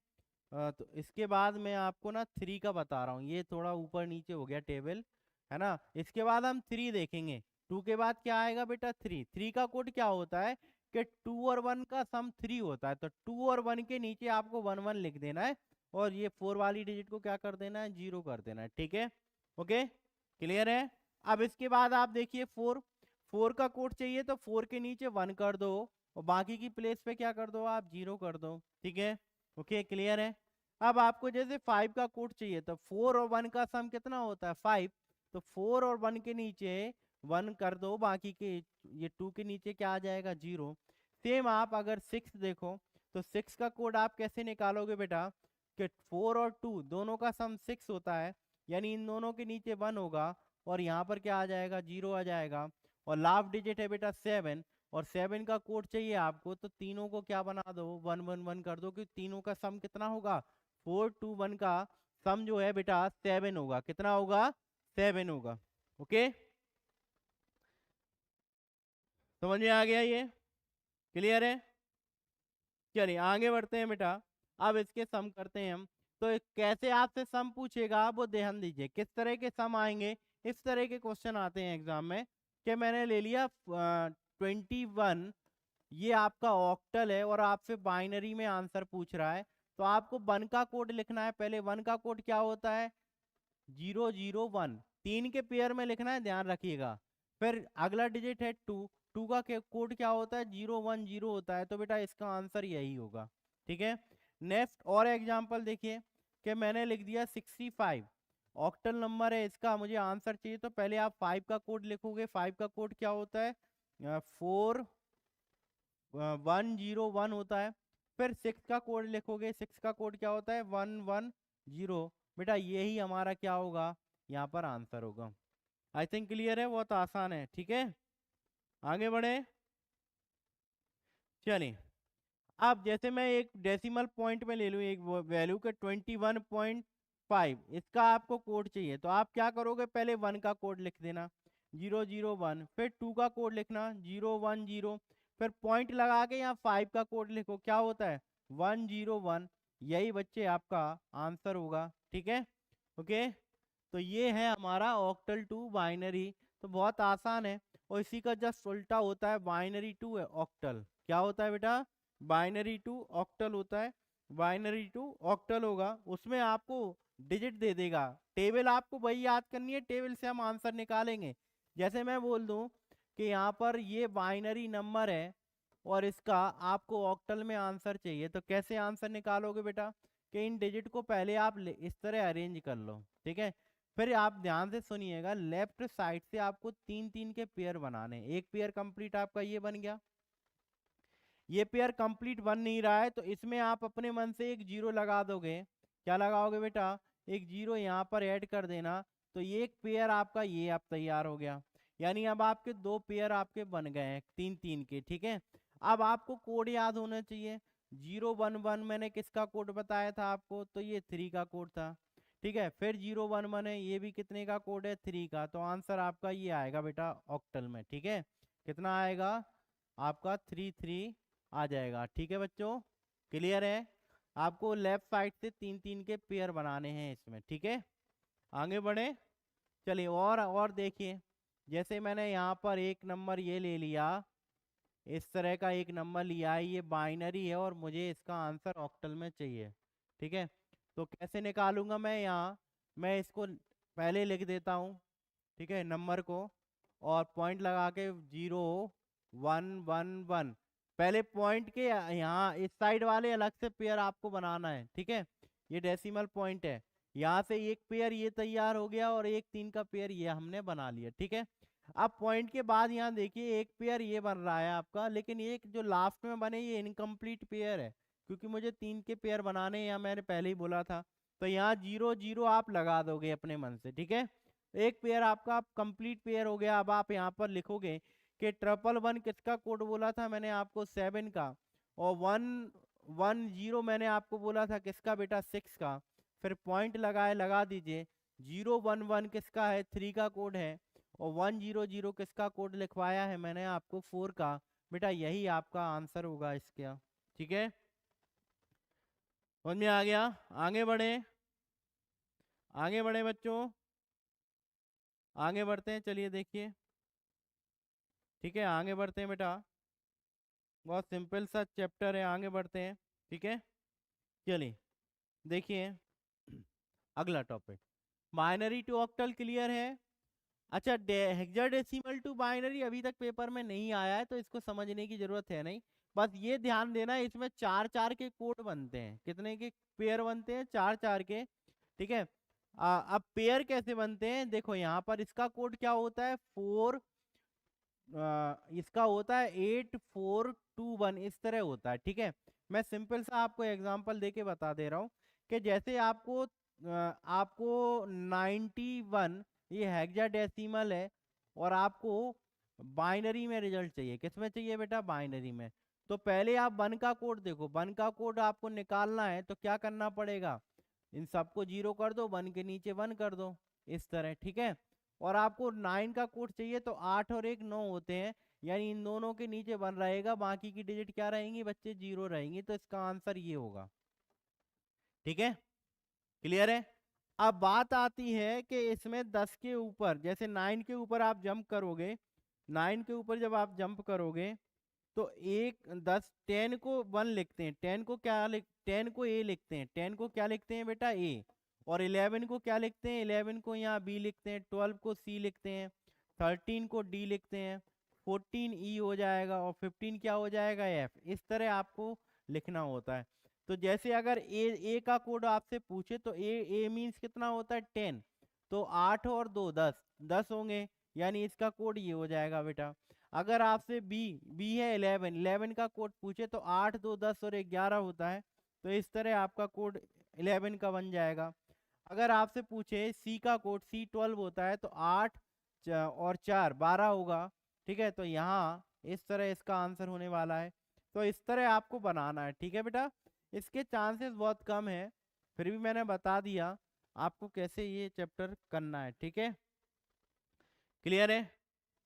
तो इसके बाद मैं आपको ना 3 का बता रहा हूँ, ये थोड़ा ऊपर नीचे हो गया टेबल, है ना। इसके बाद हम 3 देखेंगे, 2 के बाद क्या आएगा बेटा 3, 3 का कोड क्या होता है कि 2 और 1 का सम 3 होता है, तो 2 और 1 के नीचे आपको 1 1 लिख देना है और ये 4 वाली डिजिट को क्या कर देना है, 0 कर देना है, ठीक है, ओके, क्लियर है। अब इसके बाद आप देखिए 4, 4 का कोड चाहिए तो 4 के नीचे 1 कर दो और बाकी की प्लेस पे क्या कर दो आप, 0 कर दो, ठीक है, ओके, क्लियर है। अब आपको जैसे 5 का कोड चाहिए तो 4 और 1 का सम कितना होता है 5, तो 4 और 1 के नीचे 1 कर दो, बाकी के ये 2 के नीचे क्या आ जाएगा, 0। सेम आप अगर 6 देखो तो 6 का कोड आप कैसे निकालोगे बेटा, कि 4 और 2 दोनों का सम 6 होता है, यानी इन दोनों के नीचे 1 होगा और यहाँ पर क्या आ जाएगा, 0 आ जाएगा, और लास्ट डिजिट है बेटा 7, और 7 का कोड चाहिए आपको तो तीनों को क्या बना दो, 1 1 1 कर दो, क्योंकि तीनों का सम कितना होगा, 4 2 1 का सम जो है बेटा 7 होगा, कितना होगा, 7 होगा, ओके, समझ में आ गया, ये क्लियर है। चलिए आगे बढ़ते हैं बेटा, अब इसके सम करते हैं हम। तो कैसे आपसे सम पूछेगा वो ध्यान दीजिए, किस तरह के सम आएंगे, इस तरह के क्वेश्चन आते हैं एग्जाम में, कि मैंने ले लिया 21, ये आपका ऑक्टल है और आपसे बाइनरी में आंसर पूछ रहा है, तो आपको 1 का कोड लिखना है। पहले 1 का कोड क्या होता है, 0 0 1, 3 के पेयर में लिखना है, ध्यान रखिएगा। फिर अगला डिजिट है 2, 2 का कोड क्या होता है, 0 1 0 होता है, तो बेटा इसका आंसर यही होगा, ठीक है। नेक्स्ट और एग्जांपल देखिए, कि मैंने लिख दिया 65, ऑक्टल नंबर है इसका, मुझे आंसर चाहिए, तो पहले आप 5 का कोड लिखोगे, 5 का कोड क्या होता है, 4 1 0 1 होता है। फिर 6 का कोड लिखोगे, 6 का कोड क्या होता है, 1 1 0, बेटा यही हमारा क्या होगा, यहाँ पर आंसर होगा। आई थिंक क्लियर है, बहुत आसान है, ठीक है, आगे बढ़े। चलिए अब जैसे मैं एक डेसिमल पॉइंट में ले लूँ एक वैल्यू के 21.5, इसका आपको कोड चाहिए, तो आप क्या करोगे, पहले 1 का कोड लिख देना, 0 0 1, फिर 2 का कोड लिखना, 0 1 0, फिर पॉइंट लगा के यहाँ 5 का कोड लिखो, क्या होता है, 1 0 1, यही बच्चे आपका आंसर होगा, ठीक है, ओके। तो ये है हमारा ऑक्टल टू बाइनरी, तो बहुत आसान है। और इसी का जस्ट उल्टा होता है, बाइनरी टू ऑक्टल, क्या होता है बेटा, बाइनरी टू ऑक्टल होता है, बाइनरी टू ऑक्टल होगा, उसमें आपको डिजिट दे देगा, टेबल आपको वही याद करनी है, टेबल से हम आंसर निकालेंगे। जैसे मैं बोल दूं कि यहाँ पर ये बाइनरी नंबर है और इसका आपको ऑक्टल में आंसर चाहिए, तो कैसे आंसर निकालोगे बेटा, कि इन डिजिट को पहले आप इस तरह अरेंज कर लो, ठीक है। फिर आप ध्यान से सुनिएगा, लेफ्ट साइड से आपको 3 3 के पेयर बनाने, एक पेयर कंप्लीट आपका ये बन गया, ये पेयर कंप्लीट बन नहीं रहा है तो इसमें आप अपने मन से एक 0 लगा दोगे, क्या लगाओगे बेटा, एक 0 यहाँ पर ऐड कर देना, तो ये एक पेयर आपका ये अब तैयार हो गया, यानी अब आपके 2 पेयर आपके बन गए हैं 3 3 के, ठीक है। अब आपको कोड याद होना चाहिए, 0 1 1 मैंने किसका कोड बताया था आपको, तो ये 3 का कोड था, ठीक है। फिर 0 1 1 है, ये भी कितने का कोड है, 3 का, तो आंसर आपका ये आएगा बेटा ऑक्टल में, ठीक है, कितना आएगा आपका 3 3 आ जाएगा, ठीक है बच्चों, क्लियर है। आपको लेफ्ट साइड से 3 3 के पेयर बनाने हैं इसमें, ठीक है, आगे बढ़े। चलिए और देखिए, जैसे मैंने यहाँ पर एक नंबर ये ले लिया, इस तरह का एक नंबर लिया है, ये बाइनरी है और मुझे इसका आंसर ऑक्टल में चाहिए, ठीक है। तो कैसे निकालूंगा मैं यहाँ, मैं इसको पहले लिख देता हूँ, ठीक है, नंबर को, और पॉइंट लगा के 0 1 1 1। पहले पॉइंट के यहाँ इस साइड वाले अलग से पेयर आपको बनाना है, ठीक है। ये डेसिमल पॉइंट है, यहाँ से एक पेयर ये तैयार हो गया और एक 3 का पेयर ये हमने बना लिया, ठीक है। अब पॉइंट के बाद यहाँ देखिए एक पेयर ये बन रहा है आपका, लेकिन एक जो लास्ट में बने ये इनकम्प्लीट पेयर है, क्योंकि मुझे 3 के पेयर बनाने हैं, या मैंने पहले ही बोला था। तो यहाँ 0 0 आप लगा दोगे अपने मन से, ठीक है। एक पेयर आपका कंप्लीट पेयर हो गया। अब आप यहाँ पर लिखोगे कि 111 किसका कोड बोला था मैंने आपको, 7 का, और 1 1 0 मैंने आपको बोला था किसका बेटा, 6 का। फिर पॉइंट लगा दीजिए। 0 1 1 किसका है, 3 का कोड है, और 1 0 0 किसका कोड लिखवाया है मैंने आपको, 4 का। बेटा यही आपका आंसर होगा इसका, ठीक है। समझ में आ गया? आगे बढ़े, आगे बढ़े बच्चों, आगे बढ़ते हैं, चलिए देखिए, ठीक है, आगे बढ़ते हैं बेटा। बहुत सिंपल सा चैप्टर है, आगे बढ़ते हैं, ठीक है। चलिए देखिए अगला topic, binary to octal clear है। अच्छा, हेक्साडेसिमल टू बाइनरी अभी तक पेपर में नहीं आया है, तो इसको समझने की जरूरत है नहीं। बस ये ध्यान देना इसमें 4 4 के कोड बनते हैं। कितने के पेयर बनते हैं? 4 4 के, ठीक है। अब पेयर कैसे बनते हैं, देखो यहाँ पर इसका कोड क्या होता है, 4, इसका होता है 8 4 2 1, इस तरह होता है, ठीक है। मैं सिंपल सा आपको एग्जांपल देके बता दे रहा हूँ कि जैसे आपको 91 ये हेक्साडेसिमल है, और आपको बाइनरी में रिजल्ट चाहिए। किस में चाहिए बेटा? बाइनरी में। तो पहले आप 1 का कोड देखो, 1 का कोड आपको निकालना है तो क्या करना पड़ेगा, इन सबको 0 कर दो, 1 के नीचे 1 कर दो, इस तरह, ठीक है। और आपको 9 का कोड चाहिए तो 8 और 1 9 होते हैं, यानी इन दोनों के नीचे 1 रहेगा, बाकी की डिजिट क्या रहेंगी बच्चे, 0 रहेंगी। तो इसका आंसर ये होगा, ठीक है, क्लियर है। अब बात आती है कि इसमें 10 के ऊपर, जैसे 9 के ऊपर आप जंप करोगे, 9 के ऊपर जब आप जंप करोगे तो 10 को 1 लिखते हैं, 10 को ए लिखते हैं, 10 को क्या लिखते हैं बेटा, ए। और 11 को क्या लिखते हैं, 11 को यहाँ बी लिखते हैं, 12 को सी लिखते हैं, 13 को डी लिखते हैं, 14 ई हो जाएगा, और 15 क्या हो जाएगा, एफ। इस तरह आपको लिखना होता है। तो जैसे अगर ए का कोड आपसे पूछे तो ए मीन्स कितना होता है, 10। तो 8 और 2 10 होंगे, यानी इसका कोड ये हो जाएगा बेटा। अगर आपसे बी है 11 का कोड पूछे तो 8 2 10 और 11 होता है, तो इस तरह आपका कोड 11 का बन जाएगा। अगर आपसे पूछे सी का कोड, सी 12 होता है, तो 8 और 4 12 होगा, ठीक है। तो यहाँ इस तरह इसका आंसर होने वाला है। तो इस तरह आपको बनाना है, ठीक है बेटा। इसके चांसेस बहुत कम है, फिर भी मैंने बता दिया आपको कैसे ये चैप्टर करना है, ठीक है, क्लियर है।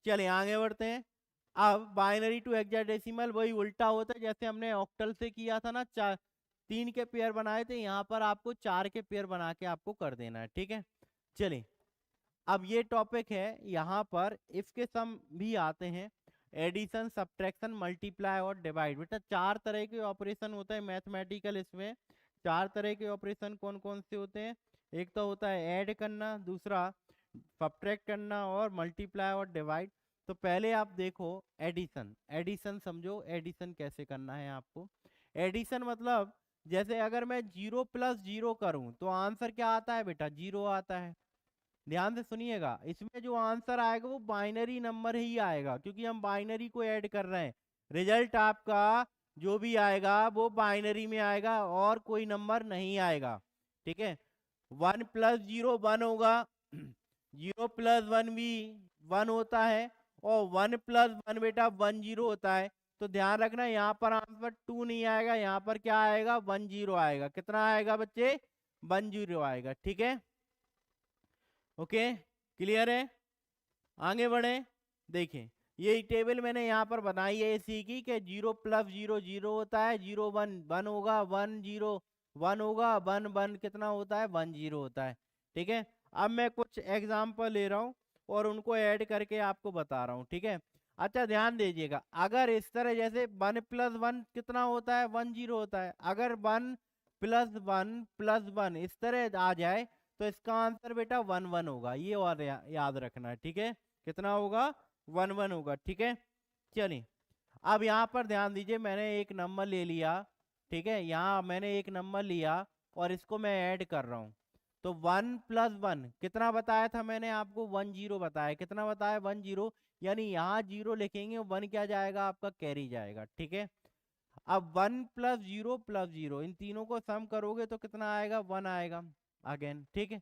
चलिए आगे बढ़ते हैं। अब बाइनरी टू हेक्साडेसिमल वही उल्टा होता है, जैसे हमने ऑक्टल से किया था ना, 3 के पेयर बनाए थे, यहाँ पर आपको 4 के पेयर बना के आपको कर देना है, ठीक है। चलिए अब ये टॉपिक है, यहाँ पर इफ के सम भी आते हैं, एडिशन सब्ट्रैक्शन मल्टीप्लाई और डिवाइड। बेटा 4 तरह के ऑपरेशन होते हैं मैथमेटिकल, इसमें 4 तरह के ऑपरेशन कौन कौन से होते हैं, एक तो होता है ऐड करना, दूसरा सब्ट्रैक्ट करना, और मल्टीप्लाई और डिवाइड। तो पहले आप देखो एडिशन, एडिशन समझो, एडिशन कैसे करना है आपको। एडिशन मतलब जैसे अगर मैं 0 + 0 करूं तो आंसर क्या आता है बेटा, 0 आता है। ध्यान से सुनिएगा, इसमें जो आंसर आएगा वो बाइनरी नंबर ही आएगा, क्योंकि हम बाइनरी को ऐड कर रहे हैं। रिजल्ट आपका जो भी आएगा वो बाइनरी में आएगा और कोई नंबर नहीं आएगा, ठीक है। 1 + 0 1 होगा, 0 + 1 भी 1 होता है, और 1 + 1 बेटा 1 0 होता है। तो ध्यान रखना यहाँ पर आंसर 2 नहीं आएगा, यहाँ पर क्या आएगा, 1 0 आएगा। कितना आएगा बच्चे, 1 0 आएगा, ठीक है, ओके, क्लियर है। आगे बढ़े, देखें ये टेबल मैंने यहाँ पर बनाई है इसी की, कि 0 + 0 0 होता है, 0 1 1 होगा, 1 0 1 होगा, 1 1 कितना होता है, 1 0 होता है, ठीक है। अब मैं कुछ एग्जाम्पल ले रहा हूँ और उनको ऐड करके आपको बता रहा हूँ, ठीक है। अच्छा ध्यान दीजिएगा, अगर इस तरह जैसे 1 + 1 कितना होता है, 1 0 होता है। अगर 1 + 1 + 1 इस तरह आ जाए तो इसका आंसर बेटा 1 1 होगा, ये और याद रखना है, ठीक है। कितना होगा? 1 1 होगा, ठीक है। चलिए अब यहाँ पर ध्यान दीजिए, मैंने एक नंबर ले लिया, ठीक है, यहाँ मैंने एक नंबर लिया और इसको मैं ऐड कर रहा हूँ। तो 1 + 1 कितना बताया था मैंने आपको? 1 0 बताया। कितना बताया? 1 0। यानी यहाँ 0 लिखेंगे, 1 क्या जाएगा आपका? कैरी जाएगा, ठीक है। अब 1 + 0 + 0 इन तीनों को सम करोगे तो कितना आएगा? 1 आएगा अगेन, ठीक है।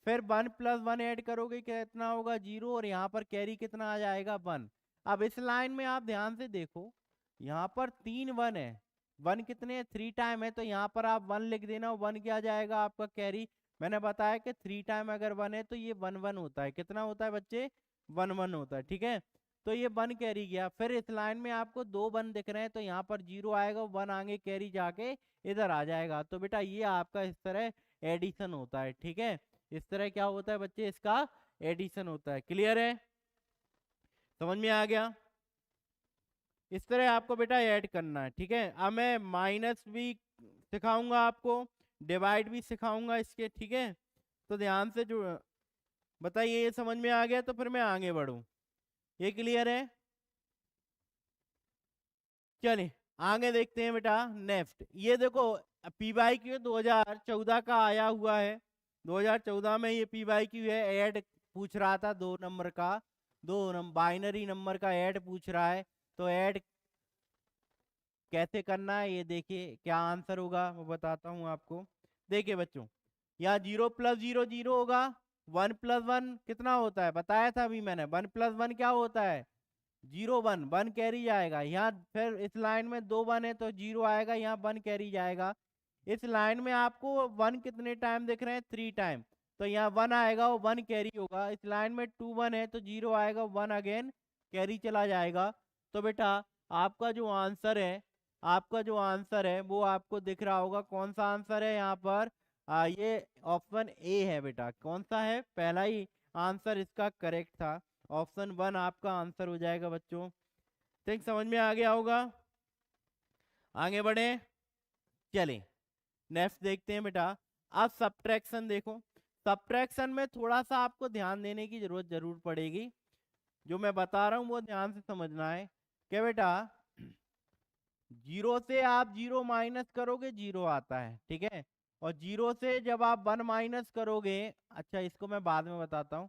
फिर 1 + 1 ऐड करोगे, कितना होगा? 0, और यहाँ पर कैरी कितना आ जाएगा? 1। अब इस लाइन में आप ध्यान से देखो, यहाँ पर 3 1 है, 1 कितने 3 टाइम है, तो यहाँ पर आप 1 लिख देना, 1 क्या जाएगा आपका? कैरी। मैंने बताया कि 3 टाइम अगर 1 है तो ये 1 1 होता है। कितना होता है बच्चे? 1 1 होता है, ठीक है। तो ये 1 कैरी गया। फिर इस लाइन में आपको 2 1 दिख रहे हैं, तो यहाँ पर 0 आएगा, 1 आगे कैरी जाके इधर आ जाएगा। तो बेटा ये आपका इस तरह एडिशन होता है, ठीक है। इस तरह क्या होता है बच्चे? इसका एडिशन होता है। क्लियर है? समझ में आ गया? इस तरह आपको बेटा ऐड करना है, ठीक है। अब मैं माइनस भी सिखाऊंगा आपको, डिवाइड भी सिखाऊंगा इसके, ठीक है। तो ध्यान से जो बताइए, ये समझ में आ गया? तो फिर मैं आगे बढ़ूं। ये क्लियर है? चलिए आगे देखते हैं बेटा। नेक्स्ट ये देखो, PYQ 2014 का आया हुआ है। 2014 में ये PYQ है, ऐड पूछ रहा था 2 नंबर का, बाइनरी नंबर का ऐड पूछ रहा है। तो ऐड कैसे करना है ये देखिए, क्या आंसर होगा वो बताता हूँ आपको। देखिए बच्चों, यहाँ 0 + 0 0 होगा, 1 + 1 कितना होता है? बताया था अभी मैंने, 1 + 1 क्या होता है? 0 1, 1 कैरी जाएगा। यहाँ फिर इस लाइन में 2 1 है तो 0 आएगा, यहाँ 1 कैरी जाएगा। इस लाइन में आपको 1 कितने टाइम दिख रहे हैं? 3 टाइम, तो यहाँ 1 आएगा, वो 1 कैरी होगा। इस लाइन में 2 1 है तो 0 आएगा, 1 अगेन कैरी चला जाएगा। तो बेटा आपका जो आंसर है, वो आपको दिख रहा होगा। कौन सा आंसर है यहाँ पर? ये ऑप्शन ए है बेटा। कौन सा है? पहला ही आंसर इसका करेक्ट था। ऑप्शन 1 आपका आंसर हो जाएगा बच्चों। थिंक समझ में आ गया होगा। आगे बढ़े, चलिए नेक्स्ट देखते हैं बेटा। अब सब्ट्रैक्शन देखो। सब्ट्रैक्शन में थोड़ा सा आपको ध्यान देने की जरूर पड़ेगी। जो मैं बता रहा हूँ वो ध्यान से समझना है। क्या बेटा? 0 से आप 0 माइनस करोगे, 0 आता है, ठीक है। और 0 से जब आप 1 माइनस करोगे, अच्छा इसको मैं बाद में बताता हूँ।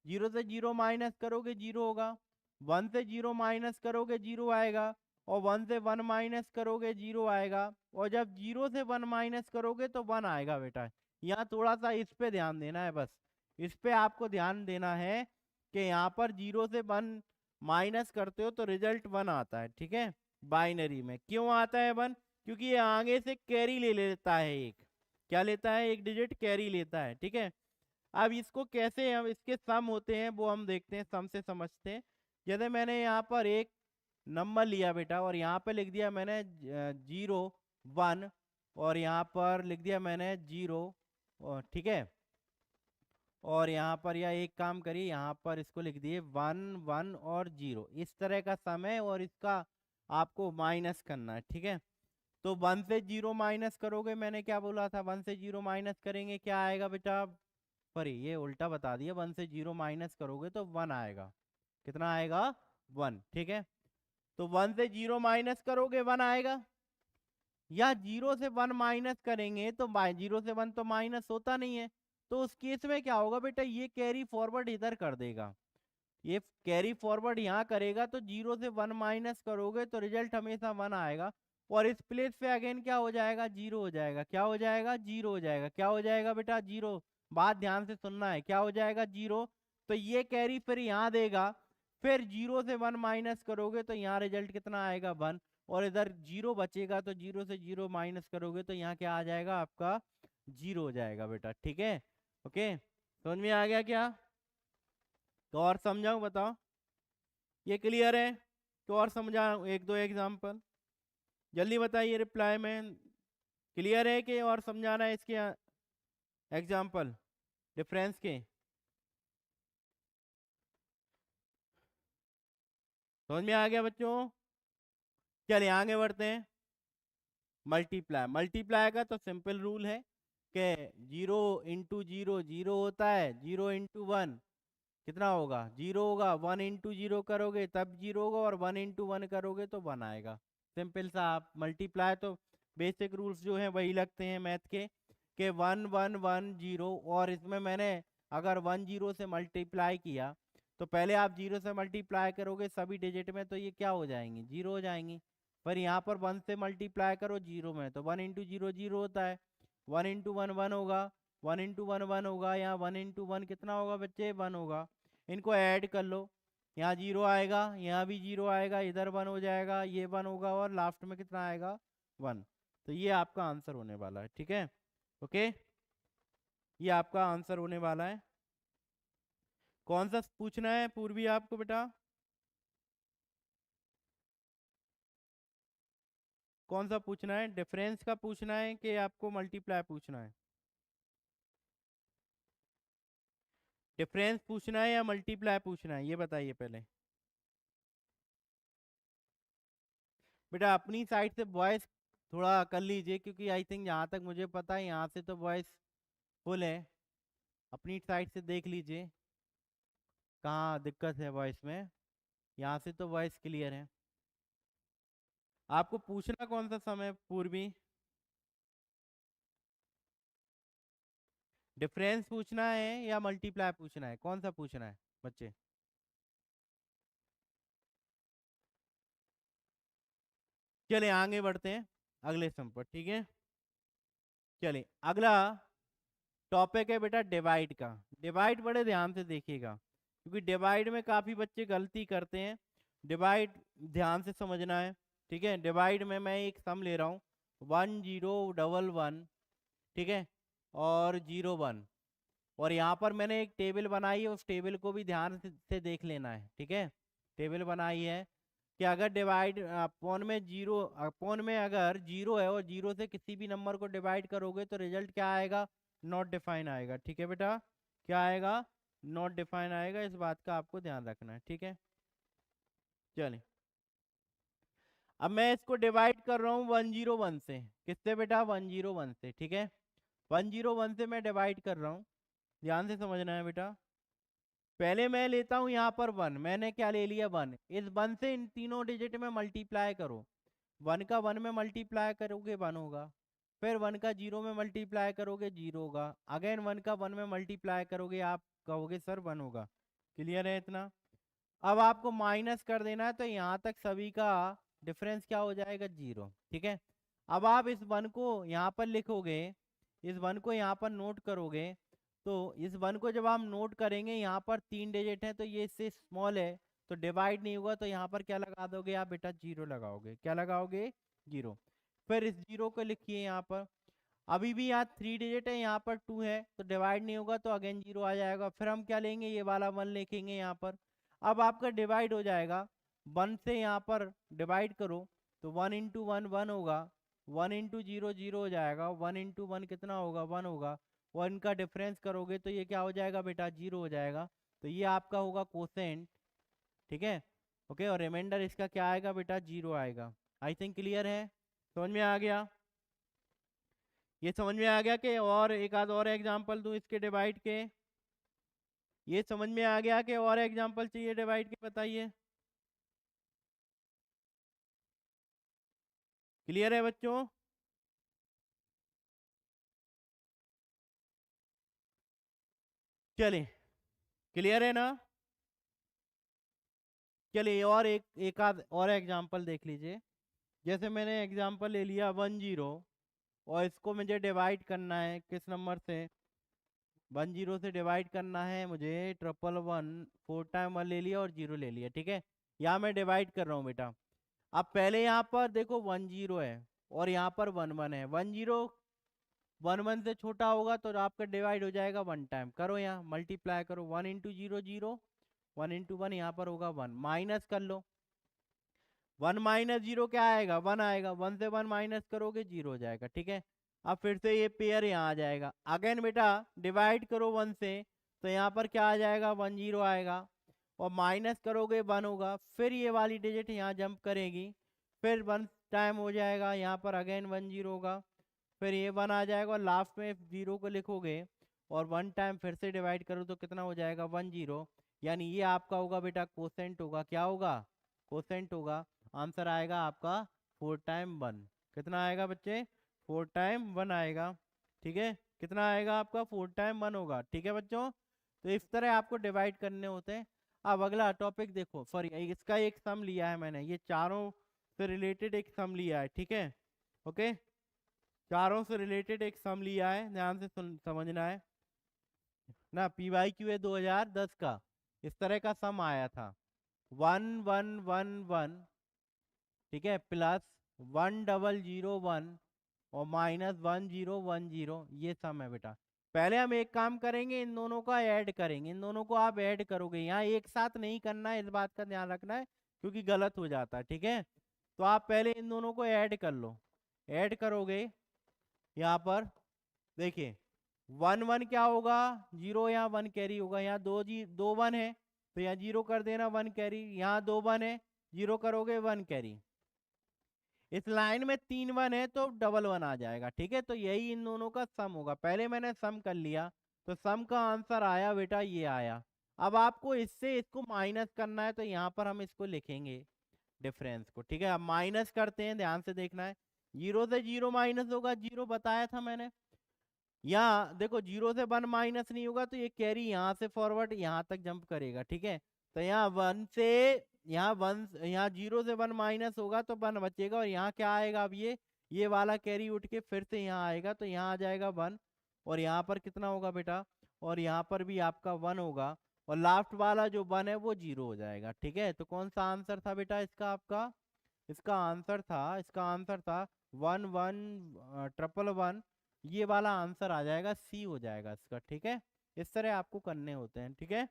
0 से 0 माइनस करोगे, 0 होगा। 1 से 0 माइनस करोगे, 0 आएगा। और 1 से 1 माइनस करोगे, 0 आएगा। और जब 0 से 1 माइनस करोगे तो 1 आएगा बेटा। यहाँ थोड़ा सा इस पे ध्यान देना है, बस इस पे आपको ध्यान देना है कि यहाँ पर 0 से 1 माइनस करते हो तो रिजल्ट 1 आता है, ठीक है। बाइनरी में क्यों आता है 1? क्योंकि ये आगे से कैरी ले लेता है, एक क्या लेता है? एक डिजिट कैरी लेता है, ठीक है। अब इसको कैसे हम इसके सम होते हैं वो हम देखते हैं, सम से समझते हैं। जैसे मैंने यहाँ पर एक नंबर लिया बेटा और यहाँ पे लिख दिया मैंने 0 1, और यहाँ पर लिख दिया मैंने 0, और ठीक है। और यहाँ पर या एक काम करिए, यहाँ पर इसको लिख दिए 1 1 और 0, इस तरह का सम है और इसका आपको माइनस करना है, ठीक है। तो 1 से 0 माइनस करोगे, मैंने क्या बोला था? 1 से 0 माइनस करेंगे, क्या आएगा बेटा? सॉरी ये उल्टा बता दिया। 1 से 0 माइनस करोगे तो 1 आएगा। कितना आएगा? 1, ठीक है। तो 1 से 0 माइनस करोगे, 1 आएगा। या 0 से 1 माइनस करेंगे तो 0 से 1 तो माइनस होता नहीं है। तो उस केस में क्या होगा बेटा? ये कैरी फॉरवर्ड इधर कर देगा, ये कैरी फॉरवर्ड यहाँ करेगा। तो 0 से 1 माइनस करोगे तो रिजल्ट हमेशा 1 आएगा। और इस प्लेस पे अगेन क्या हो जाएगा? 0 हो जाएगा। क्या हो जाएगा? 0 हो जाएगा। क्या हो जाएगा बेटा? 0। बात ध्यान से सुनना है, क्या हो जाएगा? 0। तो ये कैरी फिर यहाँ देगा। फिर 0 से 1 माइनस करोगे तो यहाँ रिजल्ट कितना आएगा? 1। और इधर 0 बचेगा, तो 0 से 0 माइनस करोगे तो यहाँ क्या आ जाएगा आपका? 0 हो जाएगा बेटा, ठीक है। ओके, समझ में आ गया क्या? तो और समझाऊं? बताओ, ये क्लियर है? तो और समझाऊं एक दो एग्जांपल, जल्दी बताइए रिप्लाई में। क्लियर है कि और समझाना है इसके एग्जांपल डिफरेंस के? समझ में आ गया बच्चों? चलिए आगे बढ़ते हैं। मल्टीप्लाई, मल्टीप्लाई का तो सिंपल रूल है। के 0 × 0 0 होता है, 0 × 1 कितना होगा, 0 होगा। 1 × 0 करोगे तब 0 होगा, और 1 × 1 करोगे तो 1 आएगा। सिंपल सा। आप मल्टीप्लाई तो बेसिक रूल्स जो हैं वही लगते हैं मैथ के 1 1 1 0, और इसमें मैंने अगर 1 0 से मल्टीप्लाई किया तो पहले आप 0 से मल्टीप्लाई करोगे सभी डिजिट में, तो ये क्या हो जाएंगी, 0 हो जाएंगी। पर यहाँ पर 1 से मल्टीप्लाई करो 0 में, तो 1 × 0 0 होता है। 1 × 1 1 होगा, 1 × 1 1 होगा। यहाँ 1 × 1 कितना होगा बच्चे, 1 होगा। इनको ऐड कर लो, यहाँ 0 आएगा, यहाँ भी 0 आएगा, इधर 1 हो जाएगा, ये 1 होगा, और लास्ट में कितना आएगा, 1। तो ये आपका आंसर होने वाला है। ठीक है, ओके, ये आपका आंसर होने वाला है। कौन सा पूछना है पूर्वी आपको बेटा, कौन सा पूछना है, डिफरेंस का पूछना है कि आपको मल्टीप्लाई पूछना है? डिफरेंस पूछना है या मल्टीप्लाई पूछना है, ये बताइए पहले। बेटा अपनी साइड से वॉइस थोड़ा कर लीजिए, क्योंकि आई थिंक जहाँ तक मुझे पता है यहाँ से तो वॉइस फुल है। अपनी साइड से देख लीजिए कहाँ दिक्कत है वॉइस में। यहाँ से तो वॉइस क्लियर है। आपको पूछना कौन सा समय पूर्वी, डिफरेंस पूछना है या मल्टीप्लाई पूछना है, कौन सा पूछना है बच्चे? चलिए आगे बढ़ते हैं अगले सम पर। ठीक है, चलिए अगला टॉपिक है बेटा डिवाइड का। डिवाइड बड़े ध्यान से देखिएगा, क्योंकि डिवाइड में काफी बच्चे गलती करते हैं। डिवाइड ध्यान से समझना है। ठीक है, डिवाइड में मैं एक सम ले रहा हूँ, 1011, ठीक है, और 01, और यहाँ पर मैंने एक टेबल बनाई है, उस टेबल को भी ध्यान से देख लेना है। ठीक है, टेबल बनाई है कि अगर डिवाइड अपॉन में जीरो, अपॉन में अगर जीरो है और जीरो से किसी भी नंबर को डिवाइड करोगे तो रिजल्ट क्या आएगा, नॉट डिफाइन आएगा। ठीक है बेटा, क्या आएगा, नॉट डिफाइन आएगा। इस बात का आपको ध्यान रखना है। ठीक है, चलिए अब मैं इसको डिवाइड कर रहा हूँ 101 से। किससे बेटा, 101 से। ठीक है, 101 से मैं डिवाइड कर रहा हूँ, ध्यान से समझना है बेटा। पहले मैं लेता हूं यहाँ पर 1, मैंने क्या ले लिया, 1। इस 1 से इन तीनों डिजिट में मल्टीप्लाई करो। 1 का 1 में मल्टीप्लाई करोगे 1 होगा, फिर 1 का 0 में मल्टीप्लाई करोगे 0 होगा, अगेन 1 का 1 में मल्टीप्लाई करोगे आप कहोगे सर 1 होगा। क्लियर है इतना? अब आपको माइनस कर देना है, तो यहाँ तक सभी का डिफरेंस क्या हो जाएगा, 0। ठीक है, अब आप इस 1 को यहाँ पर लिखोगे, इस 1 को यहाँ पर नोट करोगे, तो इस 1 को जब हम नोट करेंगे, यहाँ पर 3 डिजिट है तो ये इससे स्मॉल है, तो डिवाइड नहीं होगा, तो यहाँ पर क्या लगा दोगे आप बेटा, 0 लगाओगे। क्या लगाओगे, 0। फिर इस 0 को लिखिए यहाँ पर, अभी भी यहाँ 3 डिजिट है, यहाँ पर 2 है, तो डिवाइड नहीं होगा, तो अगेन 0 आ जाएगा। फिर हम क्या लेंगे, ये वाला 1 लिखेंगे यहाँ पर। अब आपका डिवाइड हो जाएगा, 1 से यहाँ पर डिवाइड करो तो 1 × 1 1 होगा, 1 × 0 0 हो जाएगा, 1 × 1 कितना होगा, 1 होगा। 1 का डिफरेंस करोगे तो ये क्या हो जाएगा बेटा, 0 हो जाएगा। तो ये आपका होगा कोसेंट। ठीक है, ओके, और रिमाइंडर इसका क्या आएगा बेटा, 0 आएगा। आई थिंक क्लियर है, समझ में आ गया? ये समझ में आ गया कि और एक आध और एग्जांपल दूं इसके डिवाइड के? ये समझ में आ गया कि और एग्जांपल चाहिए डिवाइड के, बताइए। क्लियर है बच्चों? चलिए, क्लियर है ना? चलिए और एक आध और एग्जांपल देख लीजिए। जैसे मैंने एग्जांपल ले लिया 10, और इसको मुझे डिवाइड करना है किस नंबर से, 10 से डिवाइड करना है मुझे 111, 4 टाइम 1 ले लिया और 0 ले लिया। ठीक है, यहाँ मैं डिवाइड कर रहा हूँ बेटा। अब पहले यहाँ पर देखो 10 है, और यहाँ पर 11 है। 10 से छोटा होगा तो आपका डिवाइड हो जाएगा 1 टाइम। करो यहाँ मल्टीप्लाई करो, 1 × 0 0, 1 × 1 यहाँ पर होगा 1, माइनस कर लो। 1 - 0 क्या आएगा, 1 आएगा। 1 से 1 माइनस करोगे 0 हो जाएगा। ठीक है, अब फिर से ये पेयर यहाँ आ जाएगा। अगेन बेटा डिवाइड करो 1 से, तो यहाँ पर क्या आ जाएगा, 1 0 आएगा, और माइनस करोगे 1 होगा। फिर ये वाली डिजिट यहाँ जंप करेगी, फिर 1 टाइम हो जाएगा, यहाँ पर अगेन 1 0 होगा। फिर ये 1 आ जाएगा और लास्ट में 0 को लिखोगे और 1 टाइम फिर से डिवाइड करो तो कितना हो जाएगा 1 0, यानी ये आपका होगा बेटा कोसेंट होगा, क्या होगा कोसेंट होगा। आंसर आएगा आपका 4 टाइम 1, कितना आएगा बच्चे 4 टाइम 1 आएगा, ठीक है। कितना आएगा आपका 4 टाइम 1 होगा, ठीक है बच्चों। तो इस तरह आपको डिवाइड करने होते हैं। अब अगला टॉपिक देखो, सॉरी इसका एक सम लिया है मैंने, ये चारों से रिलेटेड एक सम लिया है, ठीक है ओके। चारों से रिलेटेड एक सम लिया है, ध्यान से समझना है ना। PYQ है 2010 का, इस तरह का सम आया था 1111, ठीक है, प्लस 1001 और माइनस 1010, ये सम है बेटा। पहले हम एक काम करेंगे, इन दोनों का ऐड करेंगे, इन दोनों को आप ऐड करोगे, यहाँ एक साथ नहीं करना है, इस बात का ध्यान रखना है क्योंकि गलत हो जाता है, ठीक है। तो आप पहले इन दोनों को ऐड कर लो, ऐड करोगे यहाँ पर देखिए 1 1 क्या होगा 0, यहाँ 1 कैरी होगा, यहाँ 2 1 है तो यहाँ 0 कर देना 1 कैरी, यहाँ 2 1 है 0 करोगे 1 कैरी। इस लाइन में 3 1 है तो डबल 1 आ जाएगा, ठीक है। तो यही इन दोनों का सम होगा, पहले मैंने सम कर लिया तो सम का आंसर आया बेटा ये आया। अब आपको इससे इसको माइनस करना है तो यहाँ पर हम इसको लिखेंगे डिफरेंस को, ठीक है। अब माइनस करते हैं, ध्यान से देखना है, 0 से 0 माइनस होगा, 0 बताया था मैंने। यहाँ देखो 0 से 1 माइनस नहीं होगा तो ये कैरी यहाँ से फॉरवर्ड यहाँ तक जंप करेगा, ठीक है। तो यहाँ 1 से यहाँ 0 से 1 माइनस होगा तो 1 बचेगा और यहाँ क्या आएगा, अब ये वाला कैरी उठ के फिर से यहाँ आएगा तो यहाँ आ जाएगा 1 और यहाँ पर कितना होगा बेटा, और यहाँ पर भी आपका 1 होगा और लास्ट वाला जो 1 है वो 0 हो जाएगा, ठीक है। तो कौन सा आंसर था बेटा इसका आपका, इसका आंसर था 1 1 ट्रिपल 1, ये वाला आंसर आ जाएगा, सी हो जाएगा इसका, ठीक है। इस तरह आपको करने होते हैं, ठीक है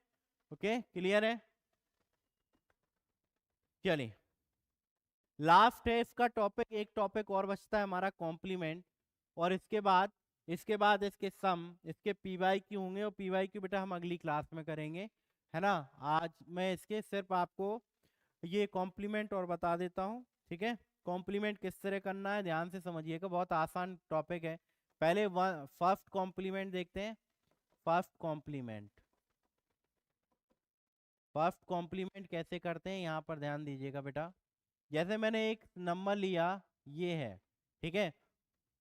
ओके, क्लियर है। चलिए लास्ट है इसका टॉपिक, एक टॉपिक और बचता है हमारा कॉम्प्लीमेंट, और इसके बाद इसके सम, इसके PYQ होंगे और PYQ बेटा हम अगली क्लास में करेंगे, है ना। आज मैं इसके सिर्फ आपको ये कॉम्प्लीमेंट और बता देता हूँ, ठीक है। कॉम्प्लीमेंट किस तरह करना है ध्यान से समझिएगा, बहुत आसान टॉपिक है। पहले फर्स्ट कॉम्प्लीमेंट देखते हैं। फर्स्ट कॉम्प्लीमेंट कैसे करते हैं यहाँ पर ध्यान दीजिएगा बेटा। जैसे मैंने एक नंबर लिया, ये है, ठीक है,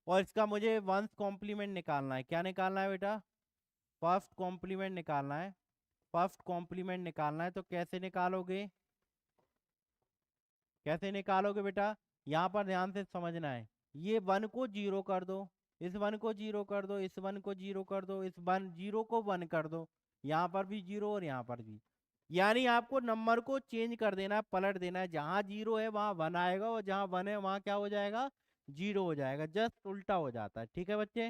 और इसका मुझे वंस कॉम्प्लीमेंट निकालना है। क्या निकालना है बेटा, फर्स्ट कॉम्प्लीमेंट निकालना है। फर्स्ट कॉम्प्लीमेंट निकालना है तो कैसे निकालोगे बेटा, यहाँ पर ध्यान से समझना है। ये 1 को 0 कर दो, इस 1 को 0 कर दो, इस 1 को 0 कर दो, इस 0 को 1 कर दो, यहाँ पर भी 0 और यहाँ पर भी, यानी आपको नंबर को चेंज कर देना है, पलट देना है। जहाँ 0 है वहाँ 1 आएगा और जहाँ 1 है वहाँ क्या हो जाएगा 0 हो जाएगा, जस्ट उल्टा हो जाता है, ठीक है बच्चे,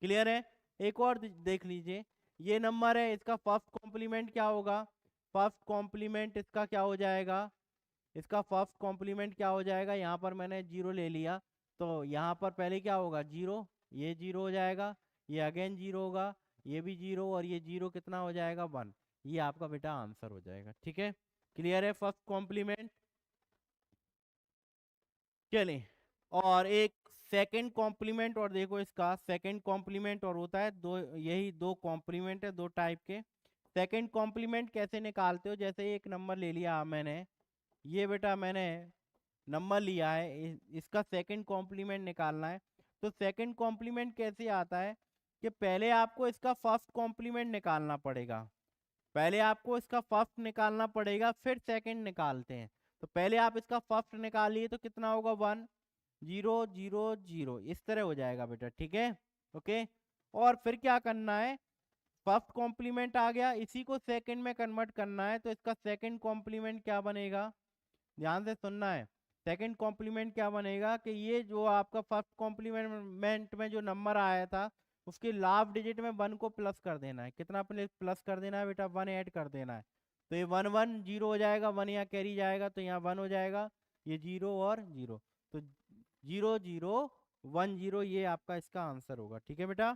क्लियर है। एक और देख लीजिए, ये नंबर है, इसका फर्स्ट कॉम्प्लीमेंट क्या होगा, फर्स्ट कॉम्प्लीमेंट इसका क्या हो जाएगा, इसका फर्स्ट कॉम्प्लीमेंट क्या हो जाएगा, यहाँ पर मैंने 0 ले लिया तो यहाँ पर पहले क्या होगा 0, ये 0 हो जाएगा, ये अगेन 0 होगा, ये भी 0 और ये 0 कितना हो जाएगा 1, ये आपका बेटा आंसर हो जाएगा, ठीक है, क्लियर है फर्स्ट कॉम्प्लीमेंट। चलिए और एक सेकंड कॉम्प्लीमेंट और देखो, इसका सेकंड कॉम्प्लीमेंट और होता है दो, यही दो कॉम्प्लीमेंट है दो टाइप के। सेकंड कॉम्प्लीमेंट कैसे निकालते हो, जैसे एक नंबर ले लिया मैंने, ये बेटा मैंने नंबर लिया है, इसका सेकंड कॉम्प्लीमेंट निकालना है। तो सेकंड कॉम्प्लीमेंट कैसे आता है कि पहले आपको इसका फर्स्ट कॉम्प्लीमेंट निकालना पड़ेगा, पहले आपको इसका फर्स्ट निकालना पड़ेगा फिर सेकंड निकालते हैं। तो पहले आप इसका फर्स्ट निकालिए तो कितना होगा 1 0 0 0, इस तरह हो जाएगा बेटा, ठीक है ओके। और फिर क्या करना है, फर्स्ट कॉम्प्लीमेंट आ गया, इसी को सेकंड में कन्वर्ट करना है, तो इसका सेकंड कॉम्प्लीमेंट क्या बनेगा, ध्यान से सुनना है। सेकंड कॉम्प्लीमेंट क्या बनेगा कि ये जो आपका फर्स्ट कॉम्प्लीमेंट में जो नंबर आया था उसके लास्ट डिजिट में 1 को प्लस कर देना है, कितना प्लस कर देना है बेटा 1 ऐड कर देना है। तो ये 1 1 0 हो जाएगा, 1 यहाँ कैरी जाएगा तो यहाँ 1 हो जाएगा, ये 0 और 0, तो 0 0 1 0, ये आपका इसका आंसर होगा, ठीक है बेटा।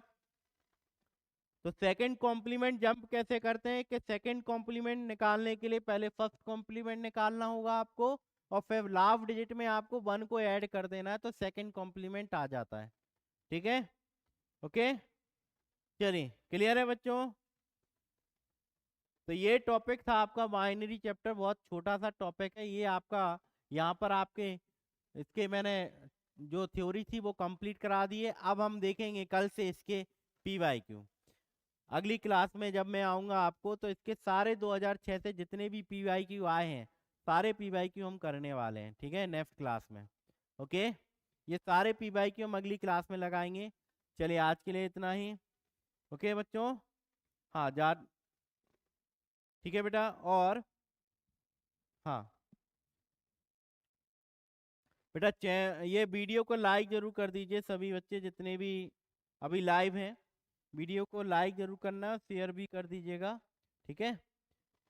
तो सेकंड कॉम्प्लीमेंट जंप कैसे करते हैं कि सेकंड कॉम्प्लीमेंट निकालने के लिए पहले फर्स्ट कॉम्प्लीमेंट निकालना होगा आपको और फिर लास्ट डिजिट में आपको 1 को ऐड कर देना है तो सेकंड कॉम्प्लीमेंट आ जाता है, ठीक है, ओके, चलिए क्लियर है बच्चों। तो ये टॉपिक था आपका बाइनरी चैप्टर, बहुत छोटा सा टॉपिक है ये आपका। यहाँ पर आपके इसके मैंने जो थ्योरी थी वो कंप्लीट करा दी है। अब हम देखेंगे कल से इसके PYQ। अगली क्लास में जब मैं आऊँगा आपको, तो इसके सारे 2006 से जितने भी PYQ आए हैं, सारे PYQ हम करने वाले हैं, ठीक है, नेक्स्ट क्लास में। ओके, ये सारे PYQ हम अगली क्लास में लगाएंगे। चलिए आज के लिए इतना ही। ओके बच्चों, हाँ जा, ठीक है बेटा। और हाँ बेटा, ये वीडियो को लाइक जरूर कर दीजिए सभी बच्चे जितने भी अभी लाइव हैं। वीडियो को लाइक जरूर करना, शेयर भी कर दीजिएगा, ठीक है।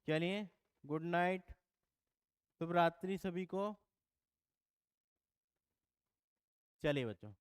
चलिए, गुड नाइट, शुभ रात्रि सभी को। चलिए बच्चों।